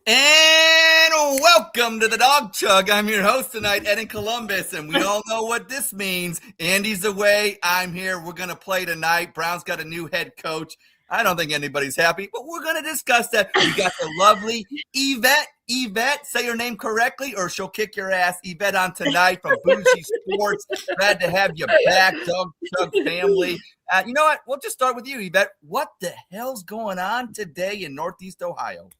And welcome to the Dawg Chug. I'm your host tonight, Ed in Columbus, and we all know what this means. Andy's away. I'm here. We're going to play tonight. Brown's got a new head coach. I don't think anybody's happy, but we're going to discuss that. We got the lovely Yvette. Yvette, say your name correctly or she'll kick your ass. Yvette on tonight from Bougie Sports. Glad to have you back, Dawg Chug family. You know what? We'll just start with you, Yvette. What the hell's going on today in Northeast Ohio?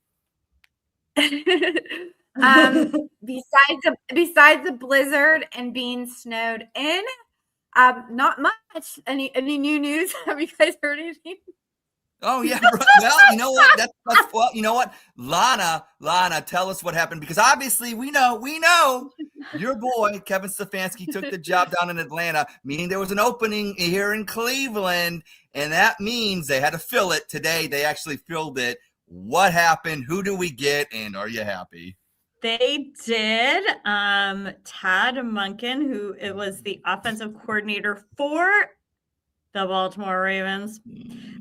Besides the blizzard and being snowed in, not much. Any new news? Have you guys heard anything? Oh yeah, well, you know what? Well, you know what? Lana, tell us what happened, because obviously we know your boy Kevin Stefanski took the job down in Atlanta, meaning there was an opening here in Cleveland, and that means they had to fill it today. They actually filled it. What happened? Who do we get? And are you happy? They did. Todd Monken, who it was the offensive coordinator for the Baltimore Ravens,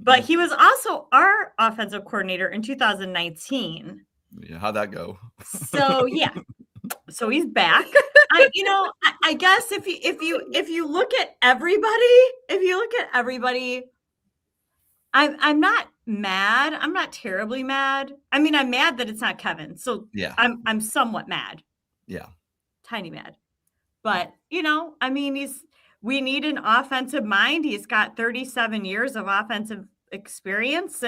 but he was also our offensive coordinator in 2019. Yeah, how'd that go? So yeah, so he's back. I guess if you look at everybody, I'm not mad. I'm not terribly mad. I mean, I'm mad that it's not Kevin. So yeah, I'm somewhat mad. Yeah. Tiny mad. But, we need an offensive mind. He's got 37 years of offensive experience.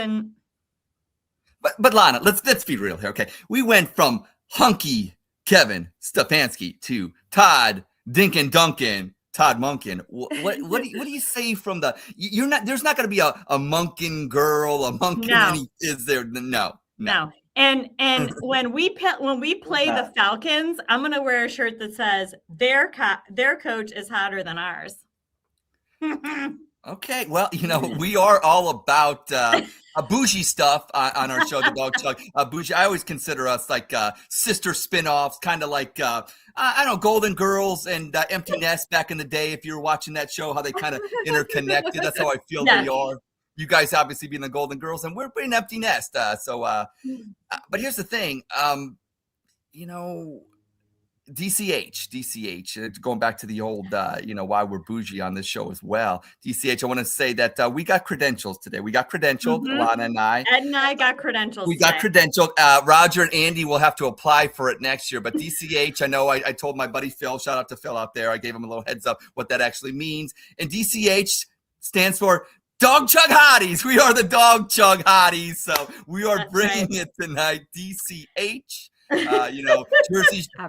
But Lana, let's be real here, okay? We went from hunky Kevin Stefanski to Todd Dinkin Duncan. Todd Monken. What do you say from the? You're not. There's not going to be a Monken girl, a Monken. No. Is there? No. And when we play the Falcons, I'm going to wear a shirt that says their coach is hotter than ours. Okay, well, we are all about bougie stuff on our show, the Dawg Chug. Bougie, I always consider us like sister spinoffs, kind of like I don't know, Golden Girls and Empty Nest back in the day. If you were watching that show, how they kind of interconnected. That's how I feel they are. You guys obviously being the Golden Girls, and we're being Empty Nest. But here's the thing, DCH, going back to the old, why we're bougie on this show as well. DCH, I want to say that we got credentials today. We got credentialed, Lana and I. Ed and I got credentials. We got credentialed. Roger and Andy will have to apply for it next year. But DCH, I know I told my buddy Phil, shout out to Phil out there. I gave him a little heads up what that actually means. And DCH stands for Dawg Chug Hotties. We are the Dawg Chug Hotties. So we are bringing it tonight. DCH.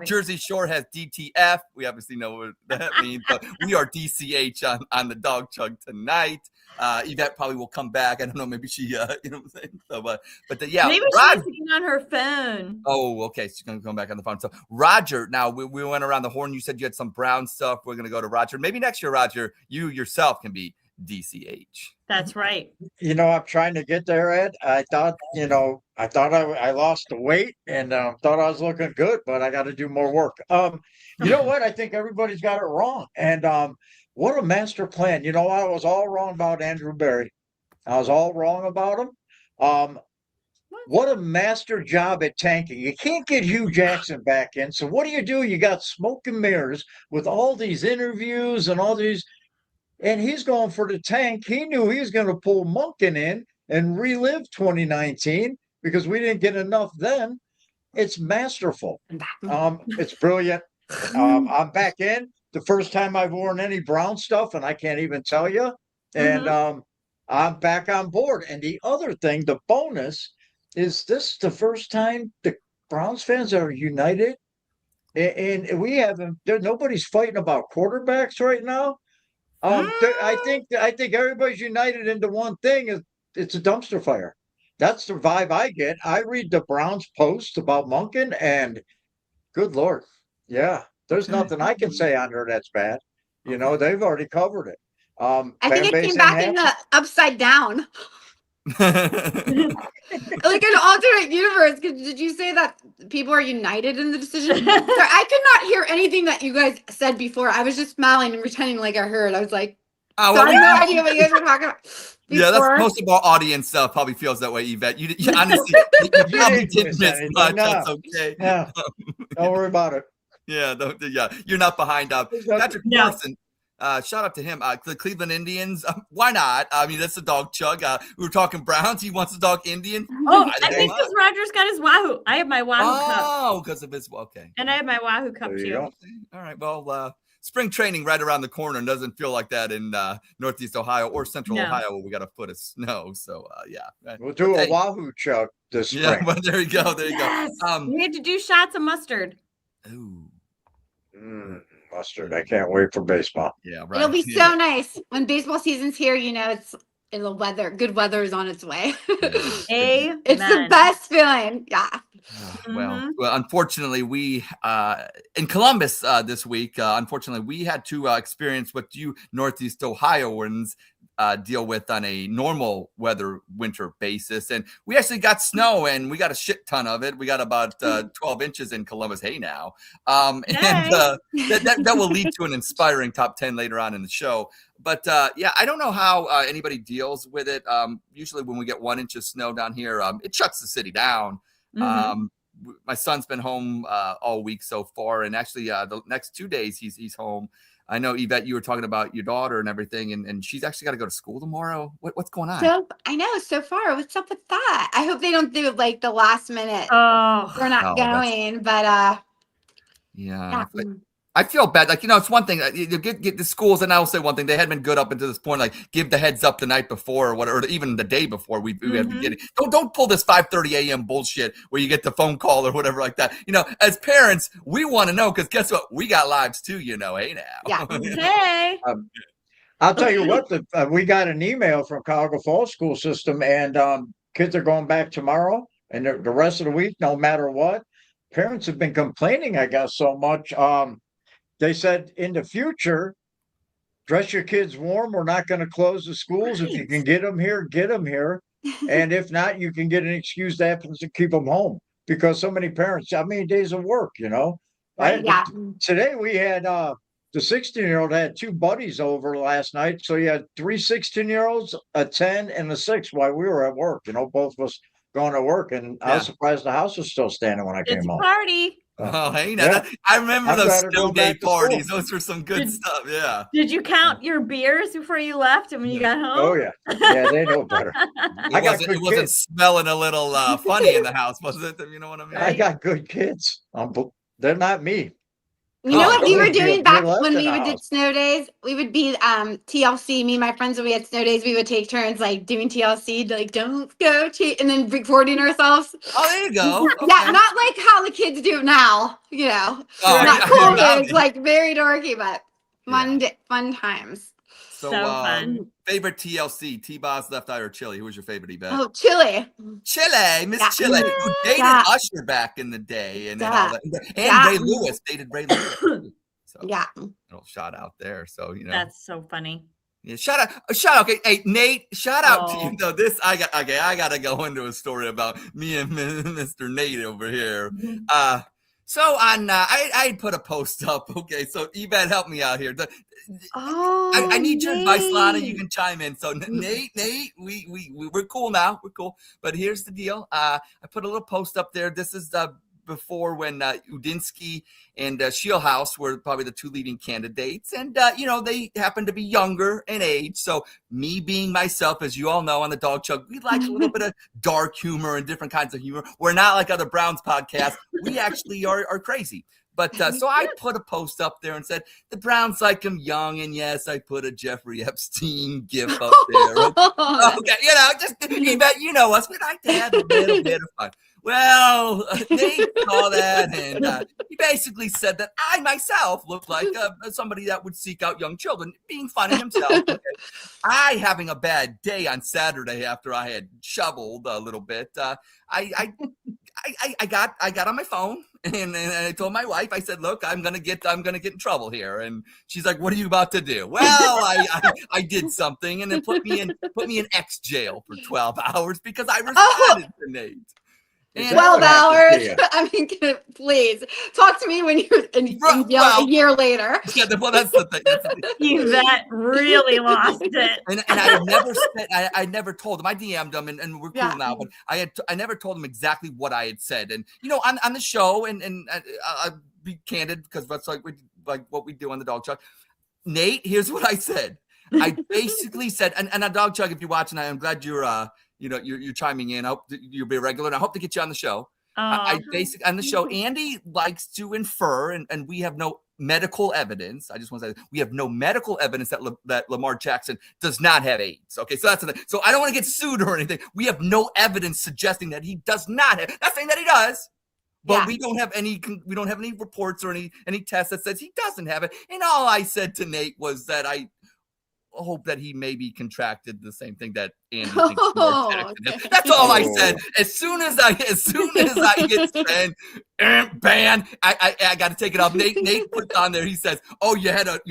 Jersey Shore has DTF. We obviously know what that means, but we are DCH on the Dawg Chug tonight. Yvette probably will come back. I don't know. Maybe she, what I'm saying. So, but yeah. Maybe she's sitting on her phone. Oh, okay. She's going to come back on the phone. So Roger, now we went around the horn. You said you had some Brown stuff. We're going to go to Roger. Maybe next year, Roger, you yourself can be DCH. That's right. I'm trying to get there, Ed. I thought I lost the weight and thought I was looking good, but I got to do more work. You know what? I think everybody's got it wrong. And what a master plan. I was all wrong about Andrew Berry. I was all wrong about him. What a master job at tanking. You can't get Hugh Jackson back in. So what do? You got smoke and mirrors with all these interviews and all these. And he's going for the tank. He knew he was going to pull Monken in and relive 2019 because we didn't get enough then. It's masterful. It's brilliant. I'm back in. The first time I've worn any Brown stuff, and I can't even tell you. And I'm back on board. And the other thing, the bonus, is this the first time the Browns fans are united? And we haven't. Nobody's fighting about quarterbacks right now. I think everybody's united into one thing. It's a dumpster fire. That's the vibe I get. I read the Browns post about Monken, and good Lord, yeah, there's nothing I can say on there that's bad. They've already covered it. I think it came back in the upside down. Like an alternate universe. Did you say that people are united in the decision? Sorry, I could not hear anything that you guys said before. I was just smiling and pretending like I heard. I was like, Oh, So I well, have no idea what you guys were talking about. yeah, that's before. most of our audience probably feels that way, Yvette. You honestly, you probably didn't didn't miss miss anything, much. no. That's okay. Yeah, don't worry about it. Yeah, you're not behind. Patrick No. Morrison, shout out to him. The Cleveland Indians, why not? I mean, that's the Dawg Chug. We were talking Browns. He wants the Dog Indians. Oh, Fire I them think up. because Roger's got his Wahoo. I have my Wahoo cup. Oh, because of his okay. And I have my Wahoo cup There you too. go. All right. Well, spring training right around the corner and doesn't feel like that in Northeast Ohio or Central No. Ohio where we got a foot of snow. So yeah. We'll do But a hey, Wahoo Chug this yeah, spring. but there you go. There you Yes. go. We had to do shots of mustard. Ooh, Mustard. I can't wait for baseball. yeah, right. It'll be Yeah. so nice when baseball season's here. You know, good weather is on its way. Amen. It's the best feeling. Yeah. Well, unfortunately, we in Columbus this week, unfortunately, we had to experience what you Northeast Ohioans deal with on a normal weather winter basis. And we actually got snow, and we got a shit ton of it. We got about 12 inches in Columbus Hay now. And that will lead to an inspiring top 10 later on in the show. But yeah, I don't know how anybody deals with it. Usually when we get 1 inch of snow down here, it shuts the city down. My son's been home all week so far, and actually the next 2 days he's home. I know, Yvette, you were talking about your daughter and everything, and she's actually got to go to school tomorrow. What's going on? So I know so far. What's up with that? I hope they don't do like the last minute. Oh, We're not going, but yeah. I feel bad. Like, it's one thing. You get the schools, and I will say one thing. They had been good up until this point. Like, give the heads up the night before or whatever, or even the day before. We have to get it. Don't pull this 5:30 a.m. bullshit where you get the phone call or whatever like that. As parents, we want to know because guess what? We got lives too. Hey now. Yeah. hey. I'll tell you what, we got an email from Cuyahoga Falls school system, and kids are going back tomorrow and the rest of the week, no matter what. Parents have been complaining, I guess, so much. They said in the future, dress your kids warm. We're not going to close the schools. If you can get them here, get them here. And if not, you can get an excuse that happens to keep them home because so many parents, how many days of work, Right, yeah. Today we had the 16-year-old had two buddies over last night. So you had 3 16-year-olds, a 10 and a 6 while we were at work, both of us going to work. And I was surprised the house was still standing when I came home. Party. Oh, hey, now I remember those snow day parties. Those were some good stuff. Yeah. Did you count your beers before you left and when you got home? Oh, yeah. Yeah, they know better. It wasn't smelling a little funny in the house, was it? You know what I mean? I got good kids. They're not me. You know what we were doing back when we would did snow days? We would be TLC. Me and my friends, when we had snow days, we would take turns like doing TLC, like don't go cheat, and then recording ourselves. Oh, there you go. Okay. Yeah, not like how the kids do now. Not cool kids, like very dorky, but fun times. So fun. Favorite TLC, T-Boz, Left Eye, or Chili? Who was your favorite, Yvette? Oh, Chili. Miss Chili, who dated Usher back in the day, and all that. And Ray Lewis dated Ray Lewis. So, little shout out there. So That's so funny. Yeah, shout out. Okay, hey Nate, shout out to you. This I gotta go into a story about me and Mr. Nate over here. So on, I put a post up. Okay, so Yvette, help me out here. I need your advice, Lana. You can chime in. So Nate, we're cool now. We're cool. But here's the deal. I put a little post up there. This is before when Udinsky and Shieldhouse were probably the two leading candidates. And, they happen to be younger in age. So me being myself, as you all know on the Dawg Chug, we like a little bit of dark humor and different kinds of humor. We're not like other Browns podcasts. We actually are crazy. But so I put a post up there and said, the Browns like him young. And yes, I put a Jeffrey Epstein gif up there. Okay, just Yvette, us. We like to have a little bit of fun. Well, Nate saw that, and he basically said that I myself looked like somebody that would seek out young children, being funny himself. Okay. I, having a bad day on Saturday after I had shoveled a little bit, I got on my phone and I told my wife, I said, look, I'm gonna get in trouble here. And she's like, what are you about to do? Well, I did something, and then put me in X jail for 12 hours because I responded to Nate. Is And that 12 what happened hours. to you? I mean, please talk to me when you're Well, a year later. yeah, well, that's the thing. That's the thing. Yvette really lost it. And I had never said, I never told him. I DM'd him, and we're cool Yeah. now. But I never told him exactly what I had said. And on the show, and I'll be candid because that's like what we do on the Dawg Chug. Nate, here's what I said. I basically said, and Dawg Chug, if you're watching, I'm glad you're you're chiming in. I hope that you'll be a regular, and I hope to get you on the show. I basically on the show, Andy likes to infer, and we have no medical evidence. I just want to say we have no medical evidence that Lamar Jackson does not have AIDS. Okay, so that's the thing. So I don't want to get sued or anything. We have no evidence suggesting that he does not have. Not saying that he does, but we don't have any reports or any tests that says he doesn't have it. And all I said to Nate was that I hope that he maybe contracted the same thing that Andy thinks Lamar Jackson has. That's all I said. As soon as I get sent ban, I got to take it off. Nate puts on there. He says, "Oh, you had to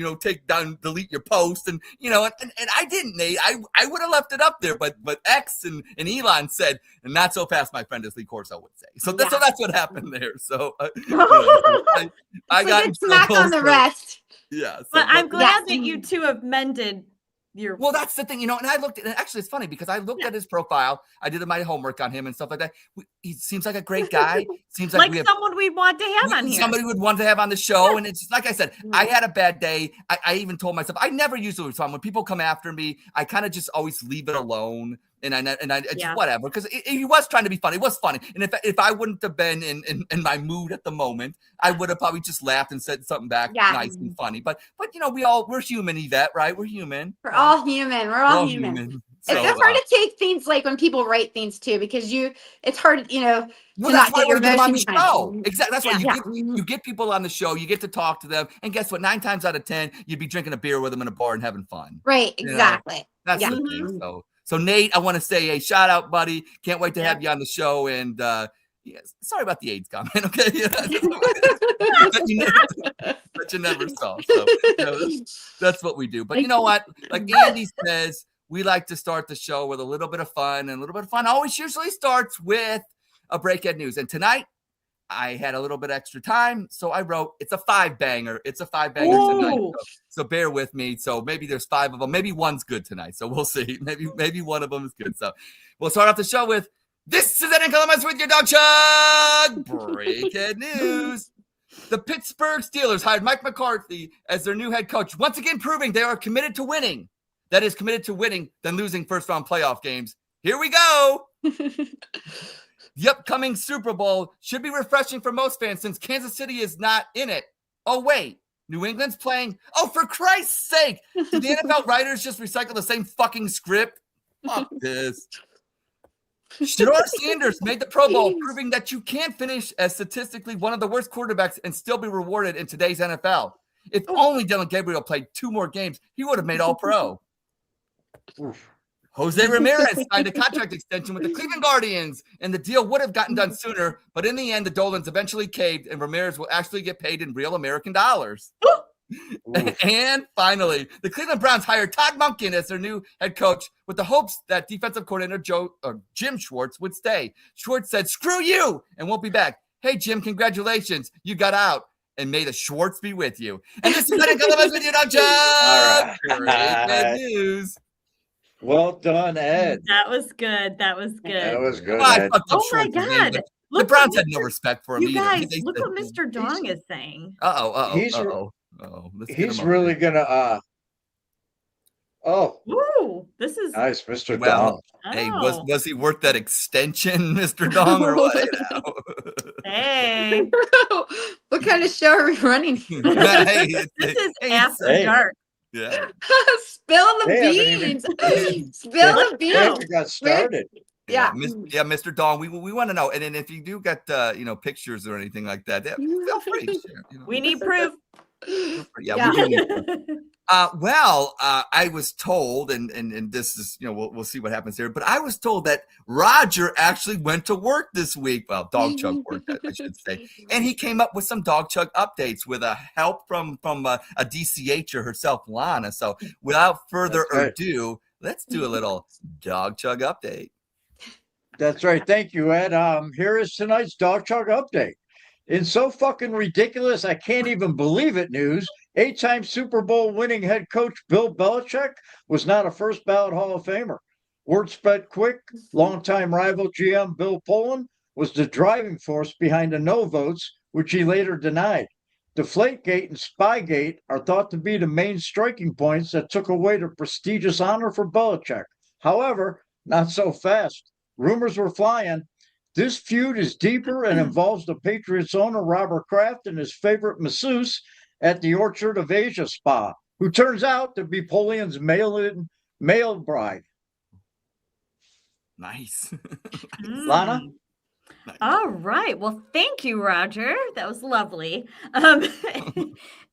delete your post," and and I didn't, Nate. I would have left it up there, but X and Elon said, "And not so fast, my friend," as Lee Corso would say. So that's what happened there. So I got a smack on the rest. Yeah, but I'm glad that you two have mended. Well, that's the thing, and I looked at it. Actually, it's funny because I looked at his profile. I did my homework on him and stuff like that. He seems like a great guy. Seems like someone we'd want to have on here. Somebody would want to have on the show. And it's like I said, I had a bad day. I even told myself I never usually respond when people come after me. I kind of just always leave it alone. And I just whatever, because he was trying to be funny. It was funny. And if I wouldn't have been in my mood at the moment, I would have probably just laughed and said something back nice and funny. But we're human, Yvette, right? We're human. We're all human. We're all human. So, it's hard to take things like when people write things too, because it's hard, to not get your emotions on the show. Exactly. That's why you get people on the show. You get to talk to them, and guess what? 9 times out of 10, you'd be drinking a beer with them in a bar and having fun. Right. Exactly. That's the thing. So Nate, I want to say a shout out, buddy. Can't wait to have you on the show. And sorry about the AIDS comment, okay? But you never saw. So that's what we do. But you know what? Like Andy says, we like to start the show with a little bit of fun, and a little bit of fun always usually starts with a breakhead news. And tonight, I had a little bit extra time, so I wrote, it's a 5-banger. It's a 5-banger tonight. So bear with me. So maybe there's 5 of them. Maybe one's good tonight. So we'll see. Maybe one of them is good. So we'll start off the show with, this is Ed Columbus with your Dawg Chug. Breakhead news. The Pittsburgh Steelers hired Mike McCarthy as their new head coach, once again proving they are committed to winning. That is, committed to winning than losing first-round playoff games. Here we go. The upcoming Super Bowl should be refreshing for most fans since Kansas City is not in it. Oh, wait. New England's playing? Oh, for Christ's sake. Did the NFL writers just recycle the same fucking script? Fuck this. Shedeur Sanders made the Pro Bowl, proving that you can finish as statistically one of the worst quarterbacks and still be rewarded in today's NFL. If only Dylan Gabriel played 2 more games, he would have made All-Pro. Jose Ramirez signed a contract extension with the Cleveland Guardians, and the deal would have gotten done sooner, but in the end, the Dolans eventually caved, and Ramirez will actually get paid in real American dollars. And finally, the Cleveland Browns hired Todd Monken as their new head coach with the hopes that defensive coordinator Jim Schwartz would stay. Schwartz said, "Screw you," and won't be back. Hey, Jim, congratulations. You got out. And may the Schwartz be with you. And this is Ed Columbus with your Dawg Chug. Great news. Well done, Ed. That was good. That was good. That was good. Oh my God. The Browns had no respect for him you either. Guys, look what Mr. Dong is saying. He's really gonna Ooh, this is nice, Mr. Well, Dong. hey, was he worth that extension, Mr. Dong, or what? Hey. What kind of show are we running? This is after dark. Yeah. Spill the beans. Spill the beans. We got started. Yeah. Mr. Dong, we want to know. And then if you do get pictures or anything like that, feel free to share. We need proof. Yeah. We do need proof. I was told, and this is, we'll see what happens here, but I was told that Roger actually went to work this week. Well, Dawg Chug worked, I should say. And he came up with some Dawg Chug updates with a help from a DCHer herself, Lana. So without further ado, let's do a little Dawg Chug update. That's right. Thank you, Ed. Here is tonight's Dawg Chug update. In so fucking ridiculous, I can't even believe it news, 8-time Super Bowl winning head coach Bill Belichick was not a first ballot Hall of Famer. Word spread quick. Longtime rival GM Bill Poland was the driving force behind the no votes, which he later denied. Deflategate and Spygate are thought to be the main striking points that took away the prestigious honor for Belichick. However, not so fast. Rumors were flying. This feud is deeper and involves the Patriots owner Robert Kraft and his favorite masseuse at the Orchard of Asia Spa, who turns out to be Poland's male bride. Nice. Lana? Nice. All right. Well, thank you, Roger. That was lovely.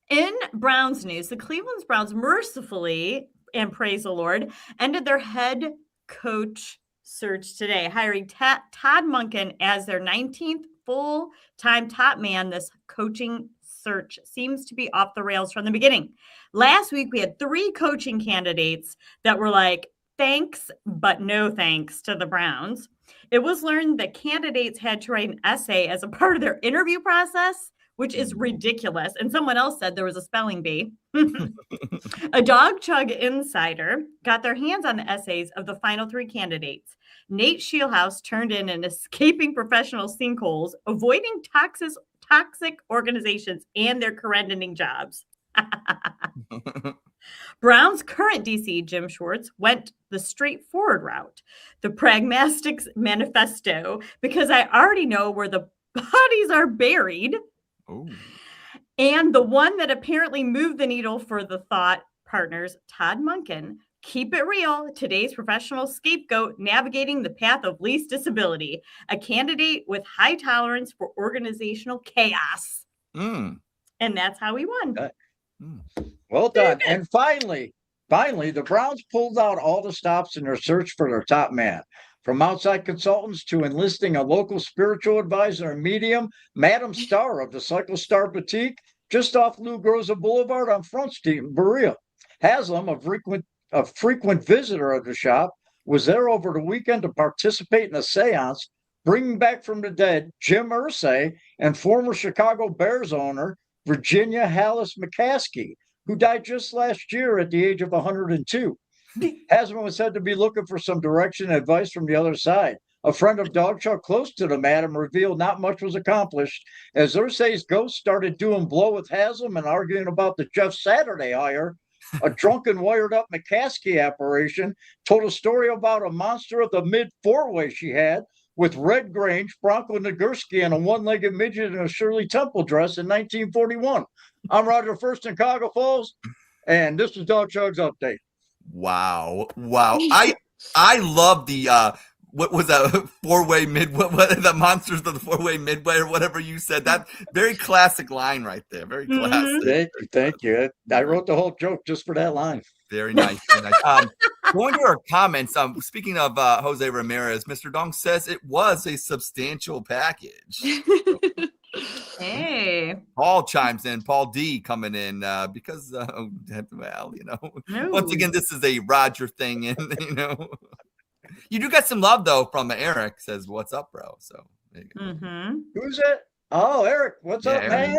In Browns news, the Cleveland Browns mercifully, and praise the Lord, ended their head coach search today, hiring Todd Monken as their 19th full-time top man. This coaching search seems to be off the rails from the beginning. Last week, we had 3 coaching candidates that were like, thanks, but no thanks to the Browns. It was learned that candidates had to write an essay as a part of their interview process, which is ridiculous. And someone else said there was a spelling bee. A Dawg Chug insider got their hands on the essays of the final 3 candidates. Nate Shieldhouse turned in an escaping professional sinkholes, avoiding toxic organizations and their career-ending jobs. Brown's current DC, Jim Schwartz, went the straightforward route, the pragmatics manifesto, because I already know where the bodies are buried. Oh. And the one that apparently moved the needle for the thought partners, Todd Monken. Keep it real. Today's professional scapegoat navigating the path of least disability, a candidate with high tolerance for organizational chaos. And that's how he won. Well done. And finally, the Browns pulled out all the stops in their search for their top man. From outside consultants to enlisting a local spiritual advisor and medium, Madam Star of the Cycle Star Boutique, just off Lou Groza Boulevard on Front Street in Berea. Haslam, a frequent visitor of the shop, was there over the weekend to participate in a seance, bringing back from the dead Jim Irsay and former Chicago Bears owner Virginia Hallis McCaskey, who died just last year at the age of 102. Haslam was said to be looking for some direction and advice from the other side. A friend of Dawg Chug close to the madam revealed not much was accomplished, as Irsay's ghost started doing blow with Haslam and arguing about the Jeff Saturday hire. A drunken, wired-up McCaskey apparition told a story about a monster of the mid-4-way she had with Red Grange, Bronco Nagurski, and a one-legged midget in a Shirley Temple dress in 1941. I'm Roger First in Cuyahoga Falls, and this is Dawg Chug's update. Wow. I love the what was that 4-way midway? What the monsters of the 4-way midway or whatever you said? That very classic line right there. Very classic. Thank you. I wrote the whole joke just for that line. Very nice. Very nice. Going to our comments. Speaking of Jose Ramirez, Mr. Dong says it was a substantial package. Hey, Paul chimes in. Paul D coming in because well, once again, this is a Roger thing, and you do get some love though from Eric. Says, "What's up, bro?" So there you go. Who's it? Oh, Eric, what's up, man?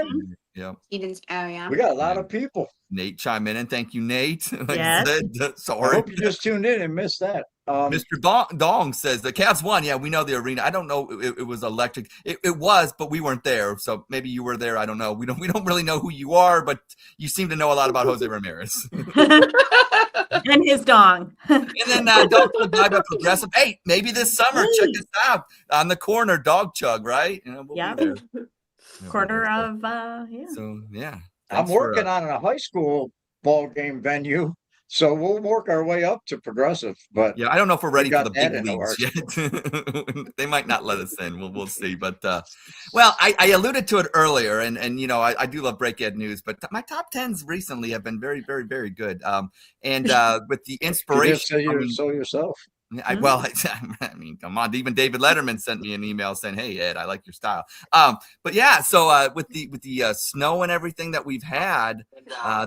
Yeah, we got a lot of people. Nate chime in, and thank you, Nate. Like yes. I said, sorry. I hope you just tuned in and missed that. Mr. Dong says the Cavs won. Yeah, we know the arena. I don't know. It was electric. It was, but we weren't there. So maybe you were there. I don't know. We don't really know who you are, but you seem to know a lot about Jose Ramirez and his dong. And then Dawg Chug vibe of progressive. Hey, maybe this summer, check us out on the corner, Dawg Chug, right? We'll be there. Corner of So yeah, I'm working on a high school ball game venue. So we'll work our way up to progressive, but yeah, I don't know if we're ready for the big leagues yet. They might not let us in. We'll see. But well, I alluded to it earlier, and I do love break-ed news, but my top 10s recently have been very, very, very good. And with the inspiration, you so yourself. I mean, come on. Even David Letterman sent me an email saying, "Hey, Ed, I like your style." But yeah, so with the snow and everything that we've had,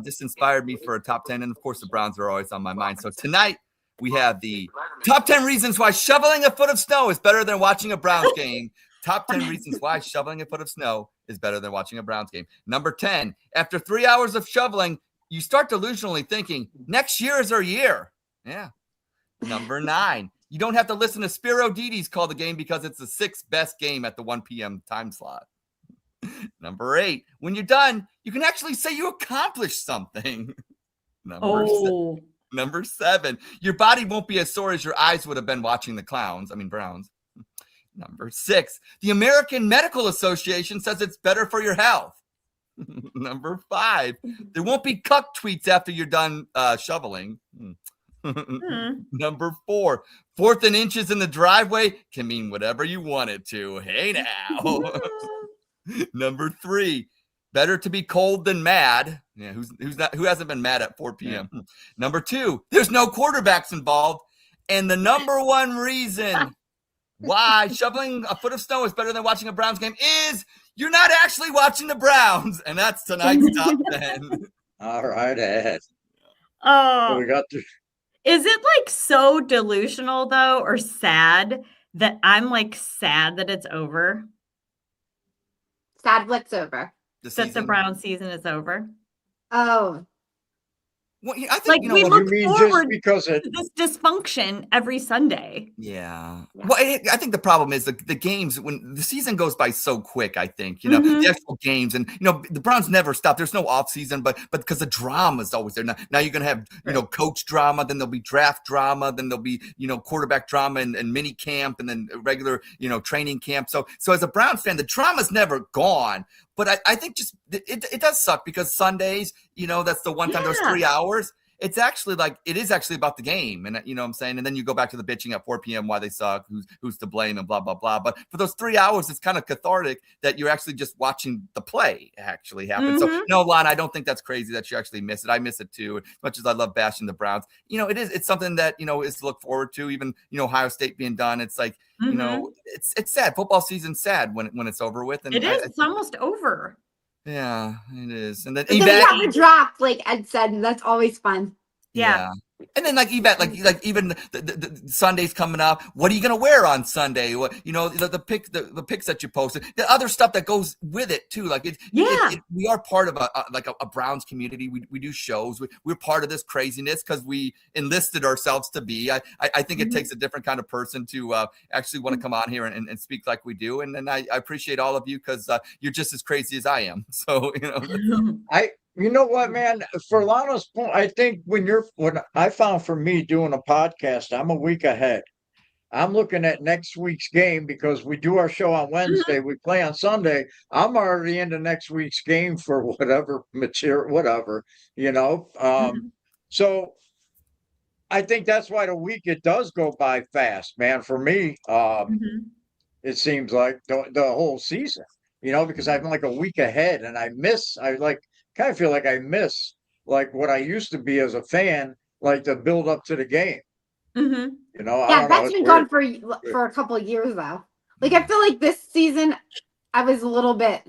this inspired me for a top 10, and of course, the Browns are always on my mind. So tonight, We have the top 10 reasons why shoveling a foot of snow is better than watching a Browns game. Top 10 reasons why shoveling a foot of snow is better than watching a Browns game. Number 10, after 3 hours of shoveling, you start delusionally thinking, next year is our year. Yeah. Number 9, you don't have to listen to Spiro Dides call the game because it's the 6th best game at the 1 p.m. time slot. Number 8, when you're done, you can actually say you accomplished something. Number 7, your body won't be as sore as your eyes would have been watching the Browns. Number 6, the American Medical Association says it's better for your health. Number 5, there won't be cuck tweets after you're done shoveling. Number 4, 4th and inches in the driveway can mean whatever you want it to. Hey now. Number 3, better to be cold than mad. Yeah, who hasn't been mad at 4 p.m. Yeah. Number 2, there's no quarterbacks involved. And the number 1 reason why shoveling a foot of snow is better than watching a Browns game is you're not actually watching the Browns. And that's tonight's top 10. All right, Ed. Oh, So we got to. is it like so delusional though, or sad that I'm like sad that it's over? Sad what's over? That the Brown season is over. Oh. Well, I think, Like, you know, we what, look You mean forward just because it? to this dysfunction every Sunday. yeah. Yeah. Well, I think the problem is the games, when the season goes by so quick, I think, you know, Mhm. the actual games, and, you know, the Browns never stop. There's no off season, but because the drama is always there. Now you're going to have, you know, coach drama, then there'll be draft drama, then there'll be, you know, quarterback drama and mini camp, and then regular, you know, training camp. So as a Browns fan, the drama's never gone. But I think just it does suck because Sundays, you know, that's the one time those 3 hours. It's actually it is actually about the game. And you know what I'm saying? And then you go back to the bitching at 4 p.m. why they suck, who's to blame, and blah, blah, blah. But for those 3 hours, it's kind of cathartic that you're actually just watching the play actually happen. Mhm. So no, Lon, I don't think that's crazy that you actually miss it. I miss it too. As much as I love bashing the Browns, you know, it's something that, you know, is to look forward to. Even, you know, Ohio State being done. It's like, you know, it's sad. Football season's sad when it's over with. And It is. It's almost over. Yeah, it is. And then But then we have the draft, like Ed said, and that's always fun. Yeah. And then like Yvette, even the Sunday's coming up. What are you gonna wear on Sunday? What, you know, the pics that you posted, the other stuff that goes with it too. Like we are part of a Browns community. We do shows. We're part of this craziness because we enlisted ourselves to be. I think it takes a different kind of person to actually want to come on here and speak like we do. And I appreciate all of you because you're just as crazy as I am. So you know. You know what, man? For Lana's point, I think when I found for me doing a podcast, I'm a week ahead. I'm looking at next week's game because we do our show on Wednesday. We play on Sunday. I'm already into next week's game for whatever material, whatever, you know. So I think that's why the week, it does go by fast, man. For me, it seems like the whole season, you know, because I'm like a week ahead, and I kind of feel like I miss like what I used to be as a fan, like the build up to the game. Mm-hmm. You know, Yeah, that's been gone for a couple of years though. Like I feel like this season I was a little bit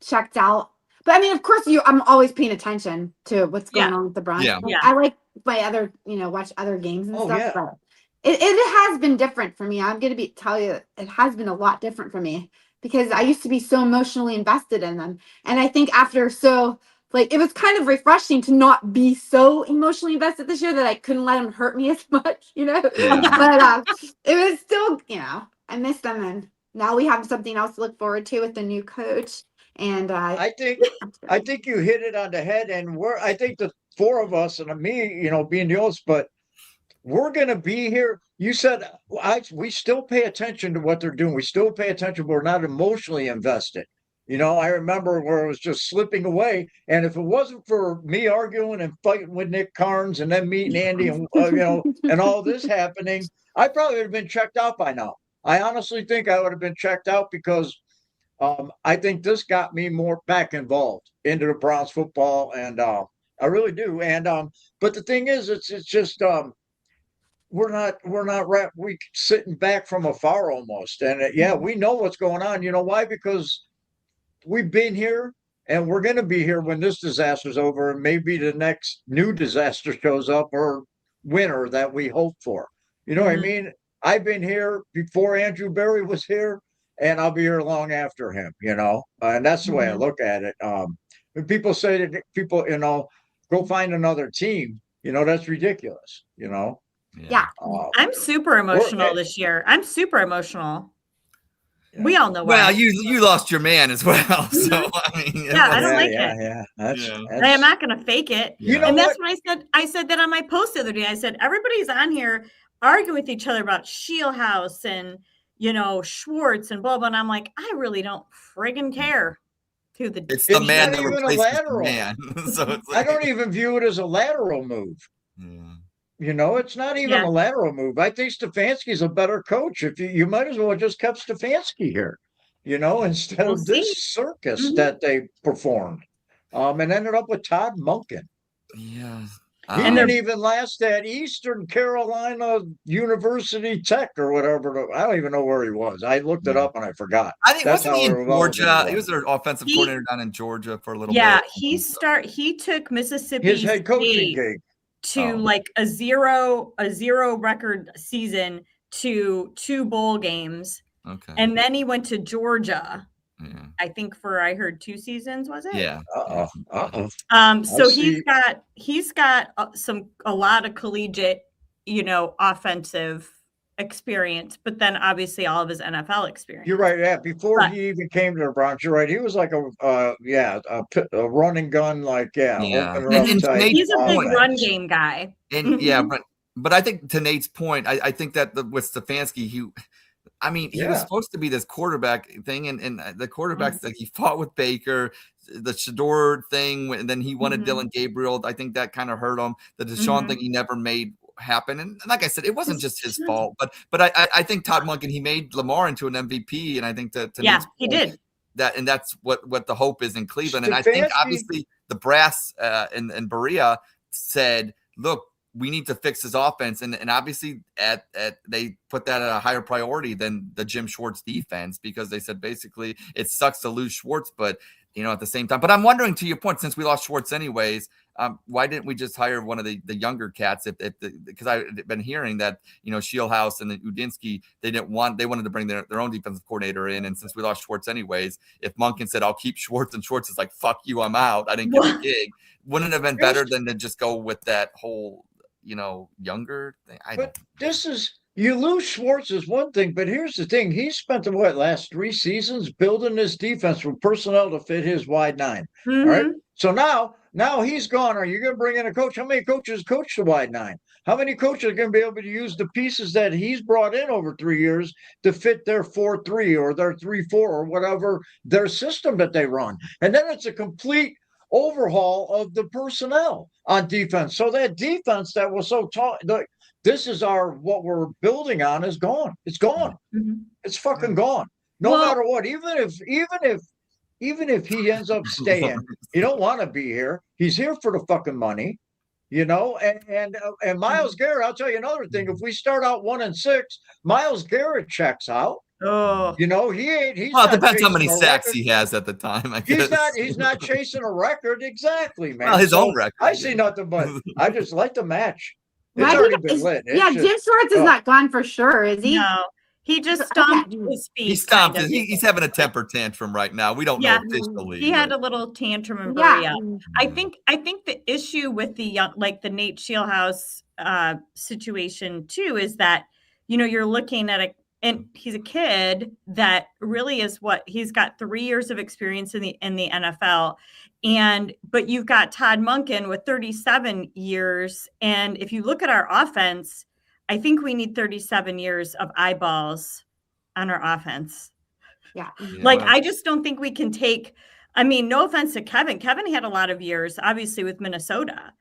checked out. But I mean, of course, I'm always paying attention to what's going on with the Browns. Yeah. I like my other, you know, watch other games and stuff. Yeah. But it has been different for me. I'm gonna tell you, it has been a lot different for me because I used to be so emotionally invested in them, and I think it was kind of refreshing to not be so emotionally invested this year that I couldn't let them hurt me as much, you know. Yeah. But it was still, you know, I miss them, and now we have something else to look forward to with the new coach. And I think you hit it on the head, and I think the four of us and me, you know, being the oldest, but we're going to be here. You said we still pay attention to what they're doing. We still pay attention, but we're not emotionally invested. You know, I remember where it was just slipping away. And if it wasn't for me arguing and fighting with Nick Carnes and then meeting Andy and, you know, and all this happening, I probably would have been checked out by now. I honestly think I would have been checked out because I think this got me more back involved into the Browns football. And I really do. And but the thing is, it's just we sitting back from afar almost. And we know what's going on. You know why? Because we've been here and we're going to be here when this disaster's over, and maybe the next new disaster shows up, or winner that we hope for. You know what I mean? I've been here before Andrew Berry was here, and I'll be here long after him, and that's the way I look at it. When people say that people, go find another team, that's ridiculous, Yeah. I'm super emotional this year. I'm super emotional. Yeah. We all know why. Well, you lost your man as well, so I mean, I don't like it. Yeah, I am not going to fake it. And that's what I said. I said that on my post the other day. I said everybody's on here arguing with each other about Shieldhouse and Schwartz and blah blah. And I'm like, I really don't friggin' care. It's the man that replaces the man. So it's I don't even view it as a lateral move. It's not even a lateral move. I think Stefanski's a better coach. If you might as well have just kept Stefanski here, instead of this circus that they performed, and ended up with Todd Monken. Yeah. He didn't even last at Eastern Carolina University Tech or whatever. I don't even know where he was. I looked it up and I forgot. I think wasn't he in Georgia? He was their offensive coordinator down in Georgia for a little bit. Yeah, he took Mississippi his head coaching gig to like a zero record season to 2 bowl games. Okay. And then he went to Georgia. Yeah. I think I heard 2 seasons, was it? Yeah. So he's got a lot of collegiate, offensive experience, but then obviously all of his NFL experience. You're right. Yeah. Before he even came to the Bronx, you're right. He was like a run and gun, he's a big run game guy. And but I think to Nate's point, I think that with Stefanski, he was supposed to be this quarterback thing, and the quarterbacks that he fought with Baker, the Shador thing, and then he wanted Dylan Gabriel. I think that kind of hurt him. The Deshaun thing he never made happen, and like I said, it wasn't just his fault. But I think Todd Monken, he made Lamar into an MVP, and I think that he did that, and that's what the hope is in Cleveland. And I think obviously the brass and Berea said, look, we need to fix his offense. And obviously they put that at a higher priority than the Jim Schwartz defense, because they said basically it sucks to lose Schwartz, but at the same time. But I'm wondering, to your point, since we lost Schwartz anyways, why didn't we just hire one of the younger cats? Because I've been hearing that, Shieldhouse and Udinsky, they wanted to bring their own defensive coordinator in. And since we lost Schwartz anyways, if Monken said, I'll keep Schwartz, and Schwartz is like, fuck you, I'm out, I didn't get the gig, wouldn't it have been better than to just go with that whole younger thing? You lose Schwartz is one thing, but here's the thing. He spent the last 3 seasons building this defense from personnel to fit his wide 9. All right. So now he's gone. Are you going to bring in a coach? How many coaches coach the wide 9? How many coaches are going to be able to use the pieces that he's brought in over 3 years to fit their 4-3 or their 3-4 or whatever their system that they run? And then it's a complete overhaul of the personnel on defense. So that defense that was so taught, this is what we're building on, is gone. It's gone. It's fucking gone. No matter what. Even if he ends up staying, you don't want to be here. He's here for the fucking money, And Myles Garrett, I'll tell you another thing. If we start out 1-6, Myles Garrett checks out. Oh, he ain't. It depends how many sacks he has at the time. I guess. He's not chasing a record, exactly, man. Well, his own record. I see nothing but. I just like the match. It's already been lit. Jim Schwartz is not gone for sure, is he? No, he just stomped his feet. He stomped. He's having a temper tantrum right now. We don't know officially. He had a little tantrum in Berea. I think the issue with the young, like the Nate Shieldhouse situation too, is that you're looking at and he's a kid that really is he's got 3 years of experience in the NFL. But you've got Todd Monken with 37 years. And if you look at our offense, I think we need 37 years of eyeballs on our offense. Yeah. I just don't think we can take, no offense to Kevin. Kevin had a lot of years, obviously, with Minnesota,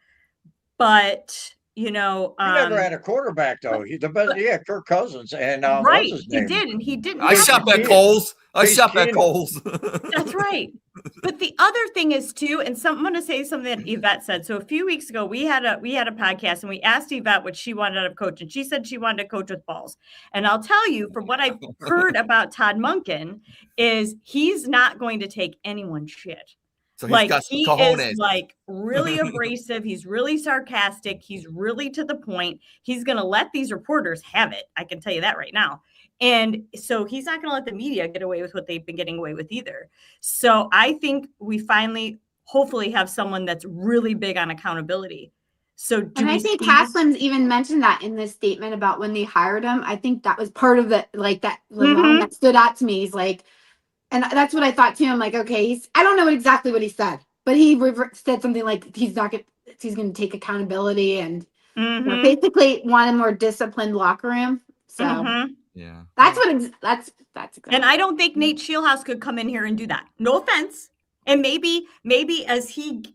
but he never had a quarterback though. He's the best. Yeah, Kirk Cousins, and right, he did, and he didn't. I shop at Kohl's. That's right. But the other thing is too, and I'm going to say something that Yvette said. So a few weeks ago, we had a podcast, and we asked Yvette what she wanted out of coach, and she said she wanted to coach with balls. And I'll tell you, from what I've heard about Todd Monken, is he's not going to take anyone's shit. So he's got some he cojones. is like really abrasive. He's really sarcastic. He's really to the point. He's going to let these reporters have it. I can tell you that right now. And so he's not going to let the media get away with what they've been getting away with either. So I think we finally, hopefully, have someone that's really big on accountability. So I think Haslam's even mentioned that in this statement about when they hired him. I think that was part of the like that line that stood out to me. He's like, and that's what I thought too. I'm like, okay, I don't know exactly what he said, but he said something like he's going to take accountability and basically want a more disciplined locker room. So yeah, that's exactly. And I don't think Nate Shieldhouse could come in here and do that. No offense. And maybe as he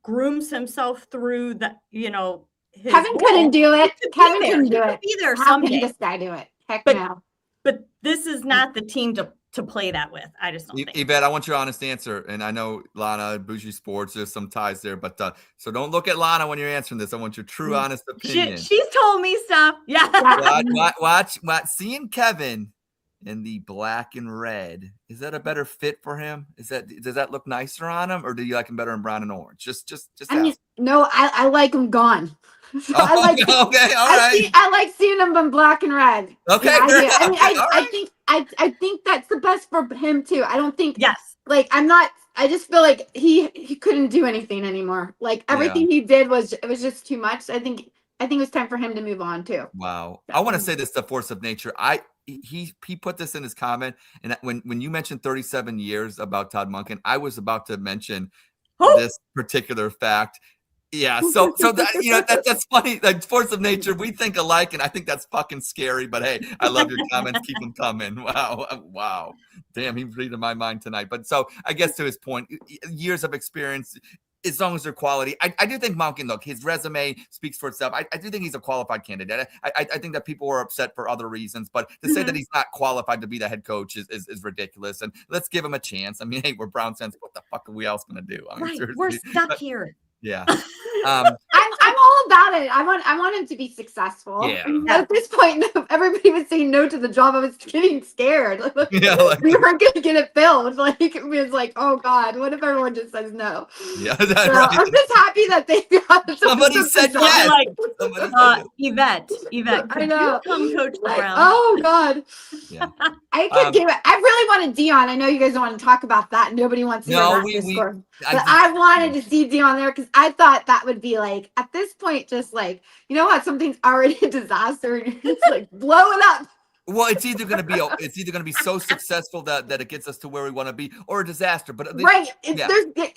grooms himself through the, Kevin couldn't do it. Kevin couldn't do it. Either How someday. can this guy do it? Heck no. But this is not the team to play that with. I just don't think. Yvette, I want your honest answer. And I know Lana, Bougie Sports, there's some ties there, but so don't look at Lana when you're answering this. I want your true, honest opinion. She's told me stuff. Yeah. Watch, seeing Kevin in the black and red, is that a better fit for him? Does that look nicer on him, or do you like him better in brown and orange? Just I mean, no, I like him gone. So okay, all right. I like seeing him in black and red. Okay, yeah, I mean, I think that's the best for him too. I don't think like I just feel like he couldn't do anything anymore. Like everything he did was just too much. I think it was time for him to move on too. Wow. I want to say this, the force of nature. He put this in his comment, and when you mentioned 37 years about Todd Monken, I was about to mention this particular fact. Yeah, so that, that's funny. Like force of nature, we think alike, and I think that's fucking scary. But hey, I love your comments. Keep them coming. Wow. Damn, he's reading my mind tonight. But so I guess to his point, years of experience, as long as they're quality. I do think Monken, look, his resume speaks for itself. I do think he's a qualified candidate. I think that people are upset for other reasons, but to say that he's not qualified to be the head coach is ridiculous. And let's give him a chance. I mean, hey, we're Brown fans. What the fuck are we else going to do? I mean, we're stuck here. Yeah. I'm all about it. I want him to be successful. Yeah. At this point, everybody was saying no to the job. I was getting scared. We weren't going to get it filled. Like it was like, oh God, what if everyone just says no? Yeah. So I'm just happy that they got somebody said yes. Yvette, I know. Come coach Brown. Oh God. Yeah. I really wanted Dion. I know you guys don't want to talk about that. Nobody wants to hear that Discord. But I wanted to see Dion there because I thought that would be like at this point, just like what, something's already a disaster and you're just like blow it up. Well, it's either going to be so successful that it gets us to where we want to be, or a disaster. But at least, right,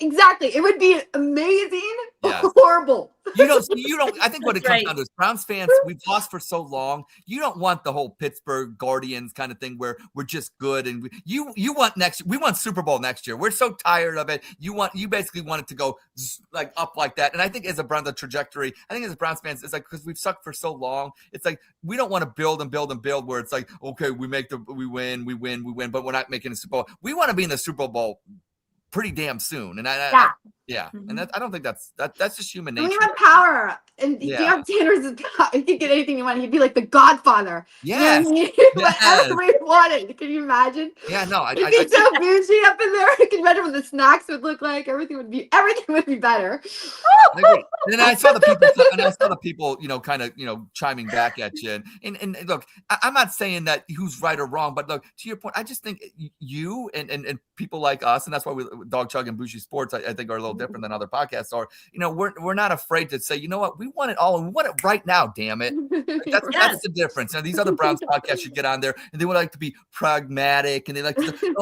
exactly. It would be amazing, horrible. You don't. I think what it comes down to is Browns fans. We've lost for so long. You don't want the whole Pittsburgh Guardians kind of thing where we're just good and you want next. We want Super Bowl next year. We're so tired of it. You basically want it to go like up like that. And I think as a Browns trajectory, I think as Browns fans, it's like because we've sucked for so long. It's like we don't want to build and build and build where it's like okay, we win, but we're not making a Super Bowl. We want to be in the Super Bowl pretty damn soon. And and I don't think that's just human nature. We want power, and Deion Sanders is power. He could get anything he wanted. He'd be like the Godfather. Yes. You know what I mean? Whatever we wanted. Can you imagine? Yeah, no. He'd be so bougie up in there. I can imagine what the snacks would look like. Everything would be better. And I saw the people, kind of, chiming back at you. And look, I'm not saying that who's right or wrong, but look, to your point, I just think you and people like us, and that's why Dawg Chug and Bougie Sports, I think, are a little different than other podcasts are. We're not afraid to say, you know what, we want it all, and we want it right now. Damn it, that's the difference. Now, these other Browns podcasts you get on there, and they would like to be pragmatic, and they like to say, you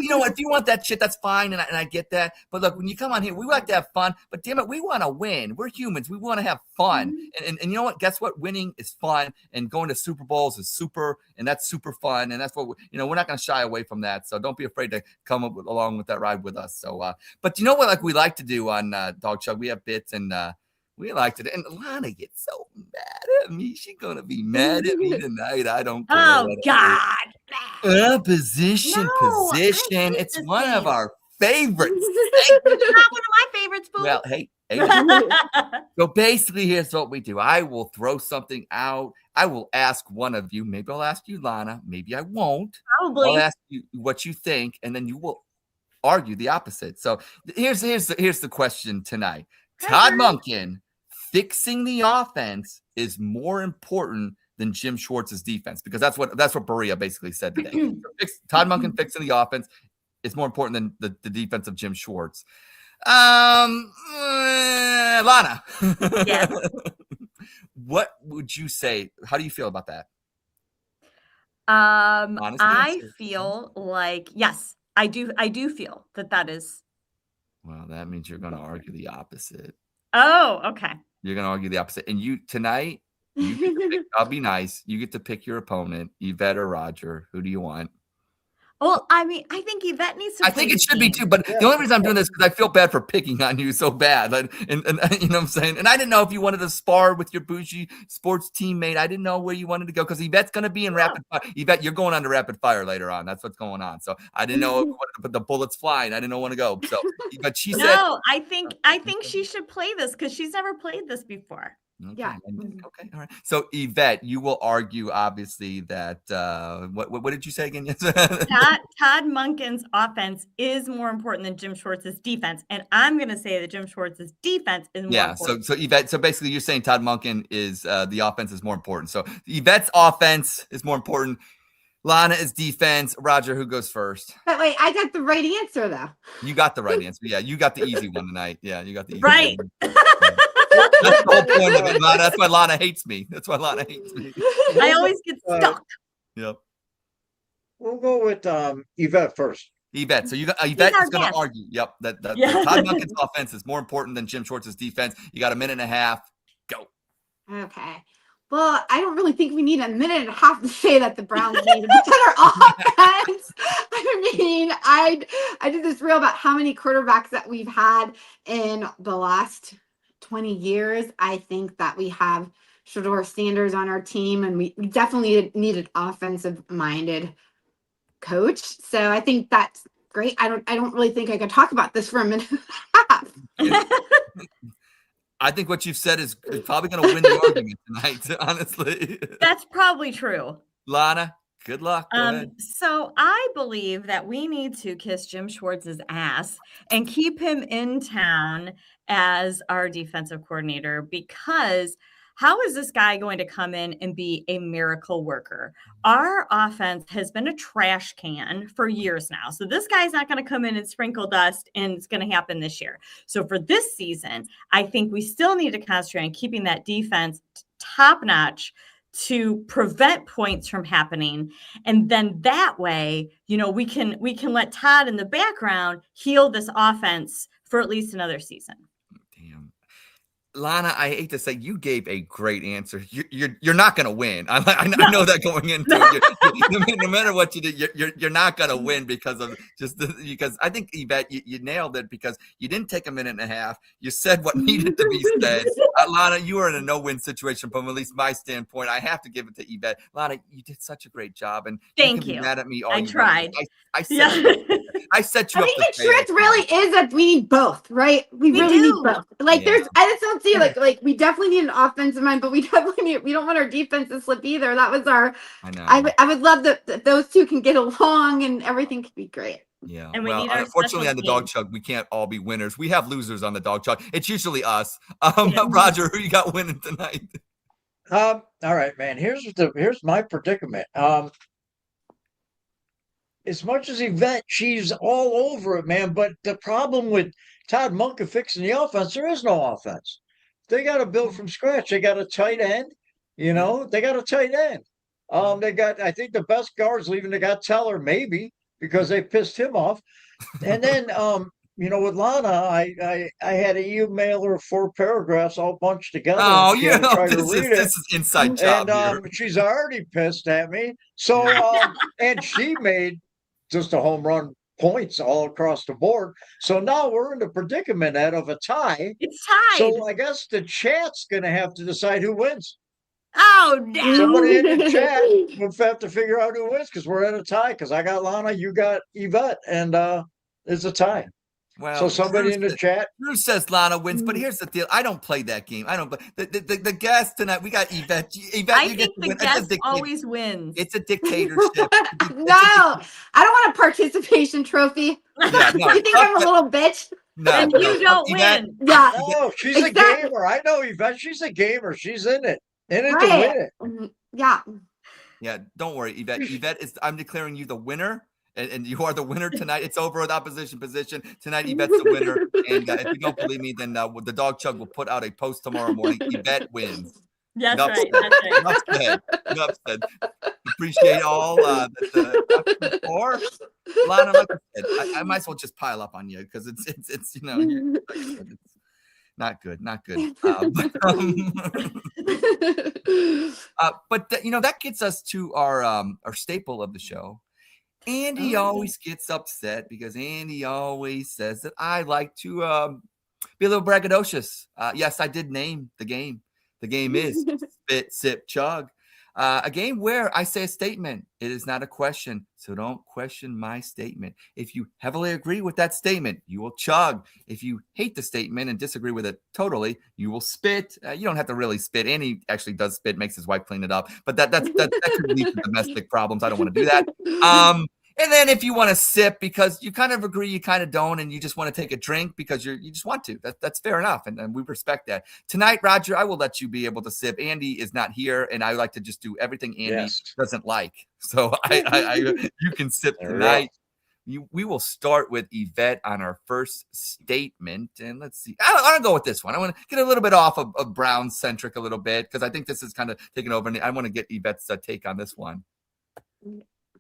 know what, if you want that shit, that's fine, and I get that. But look, when you come on here, we like to have fun, but damn it, we want to win. We're humans. We want to have fun, and you know what? Guess what? Winning is fun, and going to Super Bowls is super, and that's super fun, and that's what we're not going to shy away from that. So don't be afraid to come along with that ride with us. So, but you know what? Like we like to do on Dawg Chug, we have bits, and we like to. And Lana gets so mad at me. She's gonna be mad at me tonight. I don't care. Oh God! Position. It's one of our favorites. It's not one of my favorites, boo. Well, hey. So basically, here's what we do. I will throw something out. I will ask one of you. Maybe I'll ask you, Lana. Maybe I won't. Probably. I'll ask you what you think, and then you will argue the opposite. So here's the question tonight. Todd Monken, fixing the offense is more important than Jim Schwartz's defense, because that's what Berea basically said today. Todd Monken fixing the offense is more important than the defense of Jim Schwartz. Lana. Yeah. What would you say? How do you feel about that? I feel like, yes, I do feel that is. Well, that means you're going to argue the opposite. Oh, okay. You're going to argue the opposite. And tonight, you get to pick, I'll be nice. You get to pick your opponent, Yvette or Roger. Who do you want? Well, I mean, I think Yvette needs to. I think it should be too, but the only reason I'm doing this is because I feel bad for picking on you so bad. And you know what I'm saying? And I didn't know if you wanted to spar with your bougie sports teammate. I didn't know where you wanted to go, because Yvette's going to be in rapid fire. Yvette, you're going on to rapid fire later on. That's what's going on. So I didn't know if you wanted to put the bullets flying. I didn't know when to go. So, but she said, no, I think she should play this because she's never played this before. Okay. Yeah. Okay. All right. So Yvette, you will argue obviously that what did you say again? Yes. Todd Monken's offense is more important than Jim Schwartz's defense, and I'm going to say that Jim Schwartz's defense is more important. So Yvette, so basically you're saying Todd Monken is the offense is more important. So Yvette's offense is more important. Lana is defense. Roger, who goes first? But wait, I got the right answer though. You got the right answer. Yeah, you got the easy one tonight. Yeah, you got the easy Right. one. That's the whole point of it, Lana. That's why Lana hates me. I always get stuck. Yep. We'll go with Yvette first. Yvette. So Yvette is going to argue. Yep. That Todd Monken's offense is more important than Jim Schwartz's defense. You got a minute and a half. Go. Okay. Well, I don't really think we need a minute and a half to say that the Browns need a better offense. I mean, I did this reel about how many quarterbacks that we've had in the last 20 years. I think that we have Shedeur Sanders on our team, and we definitely need an offensive-minded coach. So I think that's great. I don't really think I could talk about this for a minute and a half. I think what you've said is probably going to win the argument tonight, honestly. That's probably true. Lana, good luck. Go ahead. So I believe that we need to kiss Jim Schwartz's ass and keep him in town as our defensive coordinator, because how is this guy going to come in and be a miracle worker? Our offense has been a trash can for years now. So this guy's not going to come in and sprinkle dust, and it's going to happen this year. So for this season, I think we still need to concentrate on keeping that defense top notch to prevent points from happening. And then that way, we can let Todd in the background heal this offense for at least another season. Lana, I hate to say, you gave a great answer. You're not going to win. I know that going into it. No matter what you do, you're not going to win because I think Yvette, you nailed it, because you didn't take a minute and a half. You said what needed to be said. Lana, you are in a no-win situation from at least my standpoint. I have to give it to Yvette. Lana, you did such a great job, and thank you. Be mad at me all I tried. I set you up. I think the truth really is that we need both, right? We really need both. Like I just don't see like we definitely need an offensive mind, but we don't want our defense to slip either. That was our. I know. I would love that those two can get along and everything could be great. Yeah. And unfortunately on the Dawg Chug, we can't all be winners. We have losers on the Dawg Chug. It's usually us. Roger, who you got winning tonight? All right, man. Here's my predicament. As much as Yvette, she's all over it, man. But the problem with Todd Monken fixing the offense, there is no offense. They got to build from scratch. They got a tight end, they got a tight end. They got, I think, the best guards leaving. They got Teller, maybe, because they pissed him off. And then, with Lana, I had an email her 4 paragraphs all bunched together. Oh, this is inside job. And she's already pissed at me. So, and she made just a home run points all across the board. So now we're in the predicament of a tie. It's tied. So I guess the chat's going to have to decide who wins. Oh, no. Somebody in the chat will have to figure out who wins, because we're at a tie, because I got Lana, you got Yvette, and it's a tie. Well, So somebody in the chat. Drew says Lana wins, but here's the deal. I don't play that game. I don't. The guest tonight. We got Yvette. Yvette, I you get think to the win. guest always wins. It's a dictatorship. No, I don't want a participation trophy. Yeah, no, You think I'm a little bitch? no, and you don't Yvette, win. Yeah, Oh, she's Exactly. a gamer. I know Yvette. She's a gamer. She's in it. In it to right. win it. Yeah. Yeah, don't worry, Yvette. Yvette is. I'm declaring you the winner, and you are the winner tonight. It's over with opposition position tonight. Yvette's the winner, and if you don't believe me, then the Dog Chug will put out a post tomorrow morning. Yvette wins. That's Enough right. said. That's right. Enough said. Enough said. Appreciate all or Lana. Like I said, I might as well just pile up on you because it's it's not good. But that gets us to our staple of the show. Andy always gets upset because Andy always says that I like to be a little braggadocious. Yes, I did name the game. The game is Spit, Sip, Chug. A game where I say a statement. It is not a question, so don't question my statement. If you heavily agree with that statement, you will chug. If you hate the statement and disagree with it totally, you will spit. You don't have to really spit. Andy actually does spit, makes his wife clean it up, but that could lead to domestic problems. I don't want to do that. And then if you want to sip because you kind of agree, you kind of don't, and you just want to take a drink because you just want to, that's fair enough, and we respect that. Tonight, Roger, I will let you be able to sip. Andy is not here, and I like to just do everything Andy doesn't like. So you can sip tonight. We will start with Yvette on our first statement, and let's see. I want to go with this one. I want to get a little bit off of Brown-centric a little bit because I think this is kind of taking over, and I want to get Yvette's take on this one.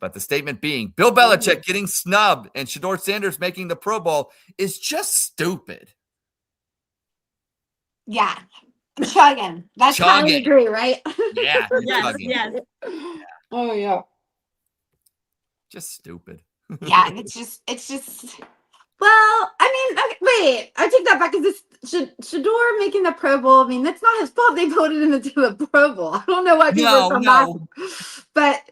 But the statement being, Bill Belichick getting snubbed and Shedeur Sanders making the Pro Bowl is just stupid. Yeah. Chugging. That's how we agree, right? Yeah. Yes. Oh, yeah. Just stupid. Yeah, it's just. Well, I mean, wait, I take that back. Is this Shedeur making the Pro Bowl? I mean, that's not his fault. They voted him into the Pro Bowl. I don't know why people are so mad. But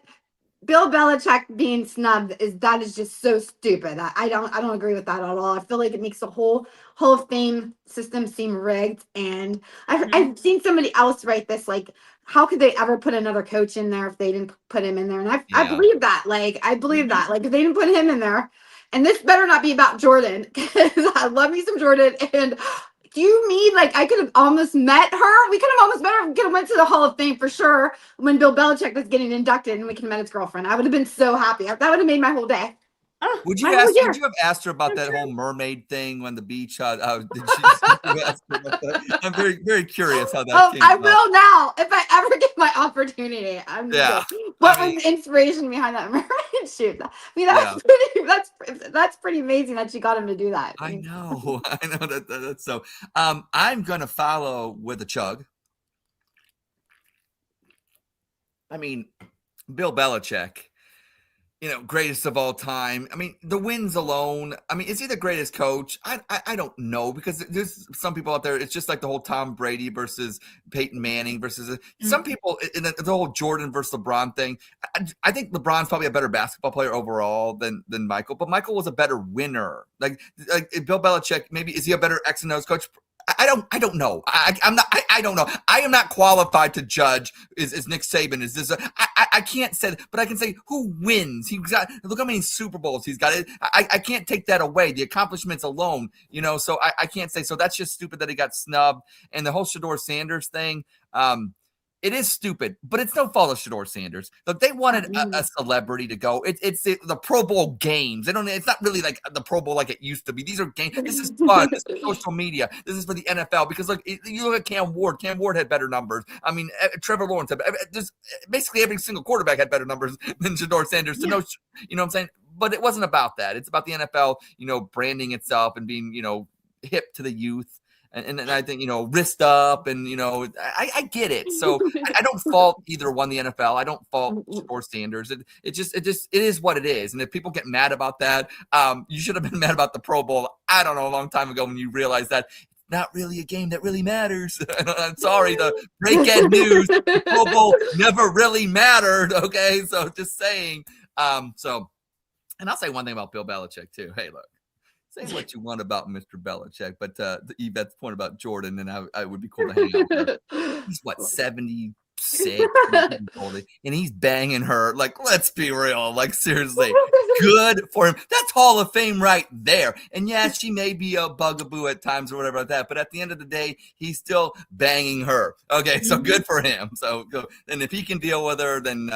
Bill Belichick being snubbed is just so stupid. I don't agree with that at all. I feel like it makes the whole Hall of Fame system seem rigged. And I've seen somebody else write this, like, how could they ever put another coach in there if they didn't put him in there? And I believe that. Like, I believe that. Like, if they didn't put him in there, and this better not be about Jordan, because I love me some Jordan. And do you mean like I could have almost met her? We could have almost met her. We could have went to the Hall of Fame for sure when Bill Belichick was getting inducted, and we could have met his girlfriend. I would have been so happy. That would have made my whole day. Would you have asked her about that whole mermaid thing on the beach? Did you ask her about that? I'm very, very curious how that came I up. will now. If I ever get my opportunity, what was the inspiration behind that mermaid shoot? I mean, that's pretty amazing that she got him to do that. I know that's so. I'm gonna follow with a chug. I mean, Bill Belichick. Greatest of all time. I mean, the wins alone. I mean, is he the greatest coach? I don't know, because there's some people out there. It's just like the whole Tom Brady versus Peyton Manning versus some people in the whole Jordan versus LeBron thing. I think LeBron's probably a better basketball player overall than Michael, but Michael was a better winner. Like Bill Belichick, maybe is he a better X and O's coach? I don't know. I don't know. I am not qualified to judge. Is Nick Saban? Is this? I can't say, but I can say who wins. Look how many Super Bowls he's got. I can't take that away. The accomplishments alone, So I can't say. So that's just stupid that he got snubbed. And the whole Shedeur Sanders thing. It is stupid, but it's no fault of Shedeur Sanders. Look, they wanted a celebrity to go. It's the Pro Bowl games. It's not really like the Pro Bowl like it used to be. These are games. This is fun. This is social media. This is for the NFL. Because look, you look at Cam Ward. Cam Ward had better numbers. I mean, Trevor Lawrence had just basically every single quarterback had better numbers than Shedeur Sanders. So no, you know what I'm saying? But it wasn't about that. It's about the NFL, branding itself and being, hip to the youth. And I think, wrist up and, I get it. So I don't fault either one, the NFL. I don't fault Shedeur Sanders. It is what it is. And if people get mad about that, you should have been mad about the Pro Bowl. I don't know, a long time ago when you realized that it's not really a game that really matters. I'm sorry to break news. The Pro Bowl never really mattered. Okay. So just saying. And I'll say one thing about Bill Belichick too. Hey, look. say what you want about Mr. Belichick, but Yvette's point about Jordan, and I would be cool to hang out with her. He's what, 76, and he's banging her. Like, let's be real. Like, seriously, good for him. That's Hall of Fame right there. And yeah, she may be a bugaboo at times or whatever like that, but at the end of the day, he's still banging her. Okay, so good for him. So, and if he can deal with her, then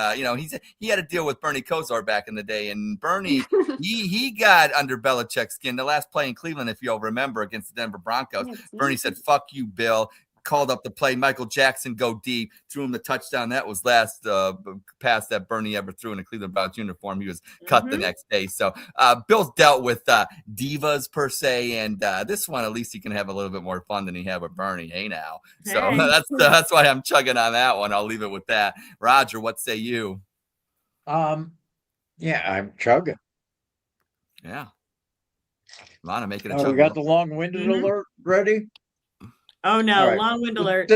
he had to deal with Bernie Kosar back in the day, and Bernie he got under Belichick's skin. The last play in Cleveland, if you'll remember, against the Denver Broncos, Bernie said, "Fuck you, Bill." Called up the play. Michael Jackson go deep, threw him the touchdown. That was last pass that Bernie ever threw in a Cleveland Browns uniform. He was cut the next day. So Bill's dealt with divas per se, and this one at least he can have a little bit more fun than he had with Bernie. Hey now, so that's why I'm chugging on that one. I'll leave it with that. Roger, what say you? Yeah, I'm chugging. Yeah, Lana, make it a chug. We got the long-winded alert ready. Oh no, right. Long-winded alert.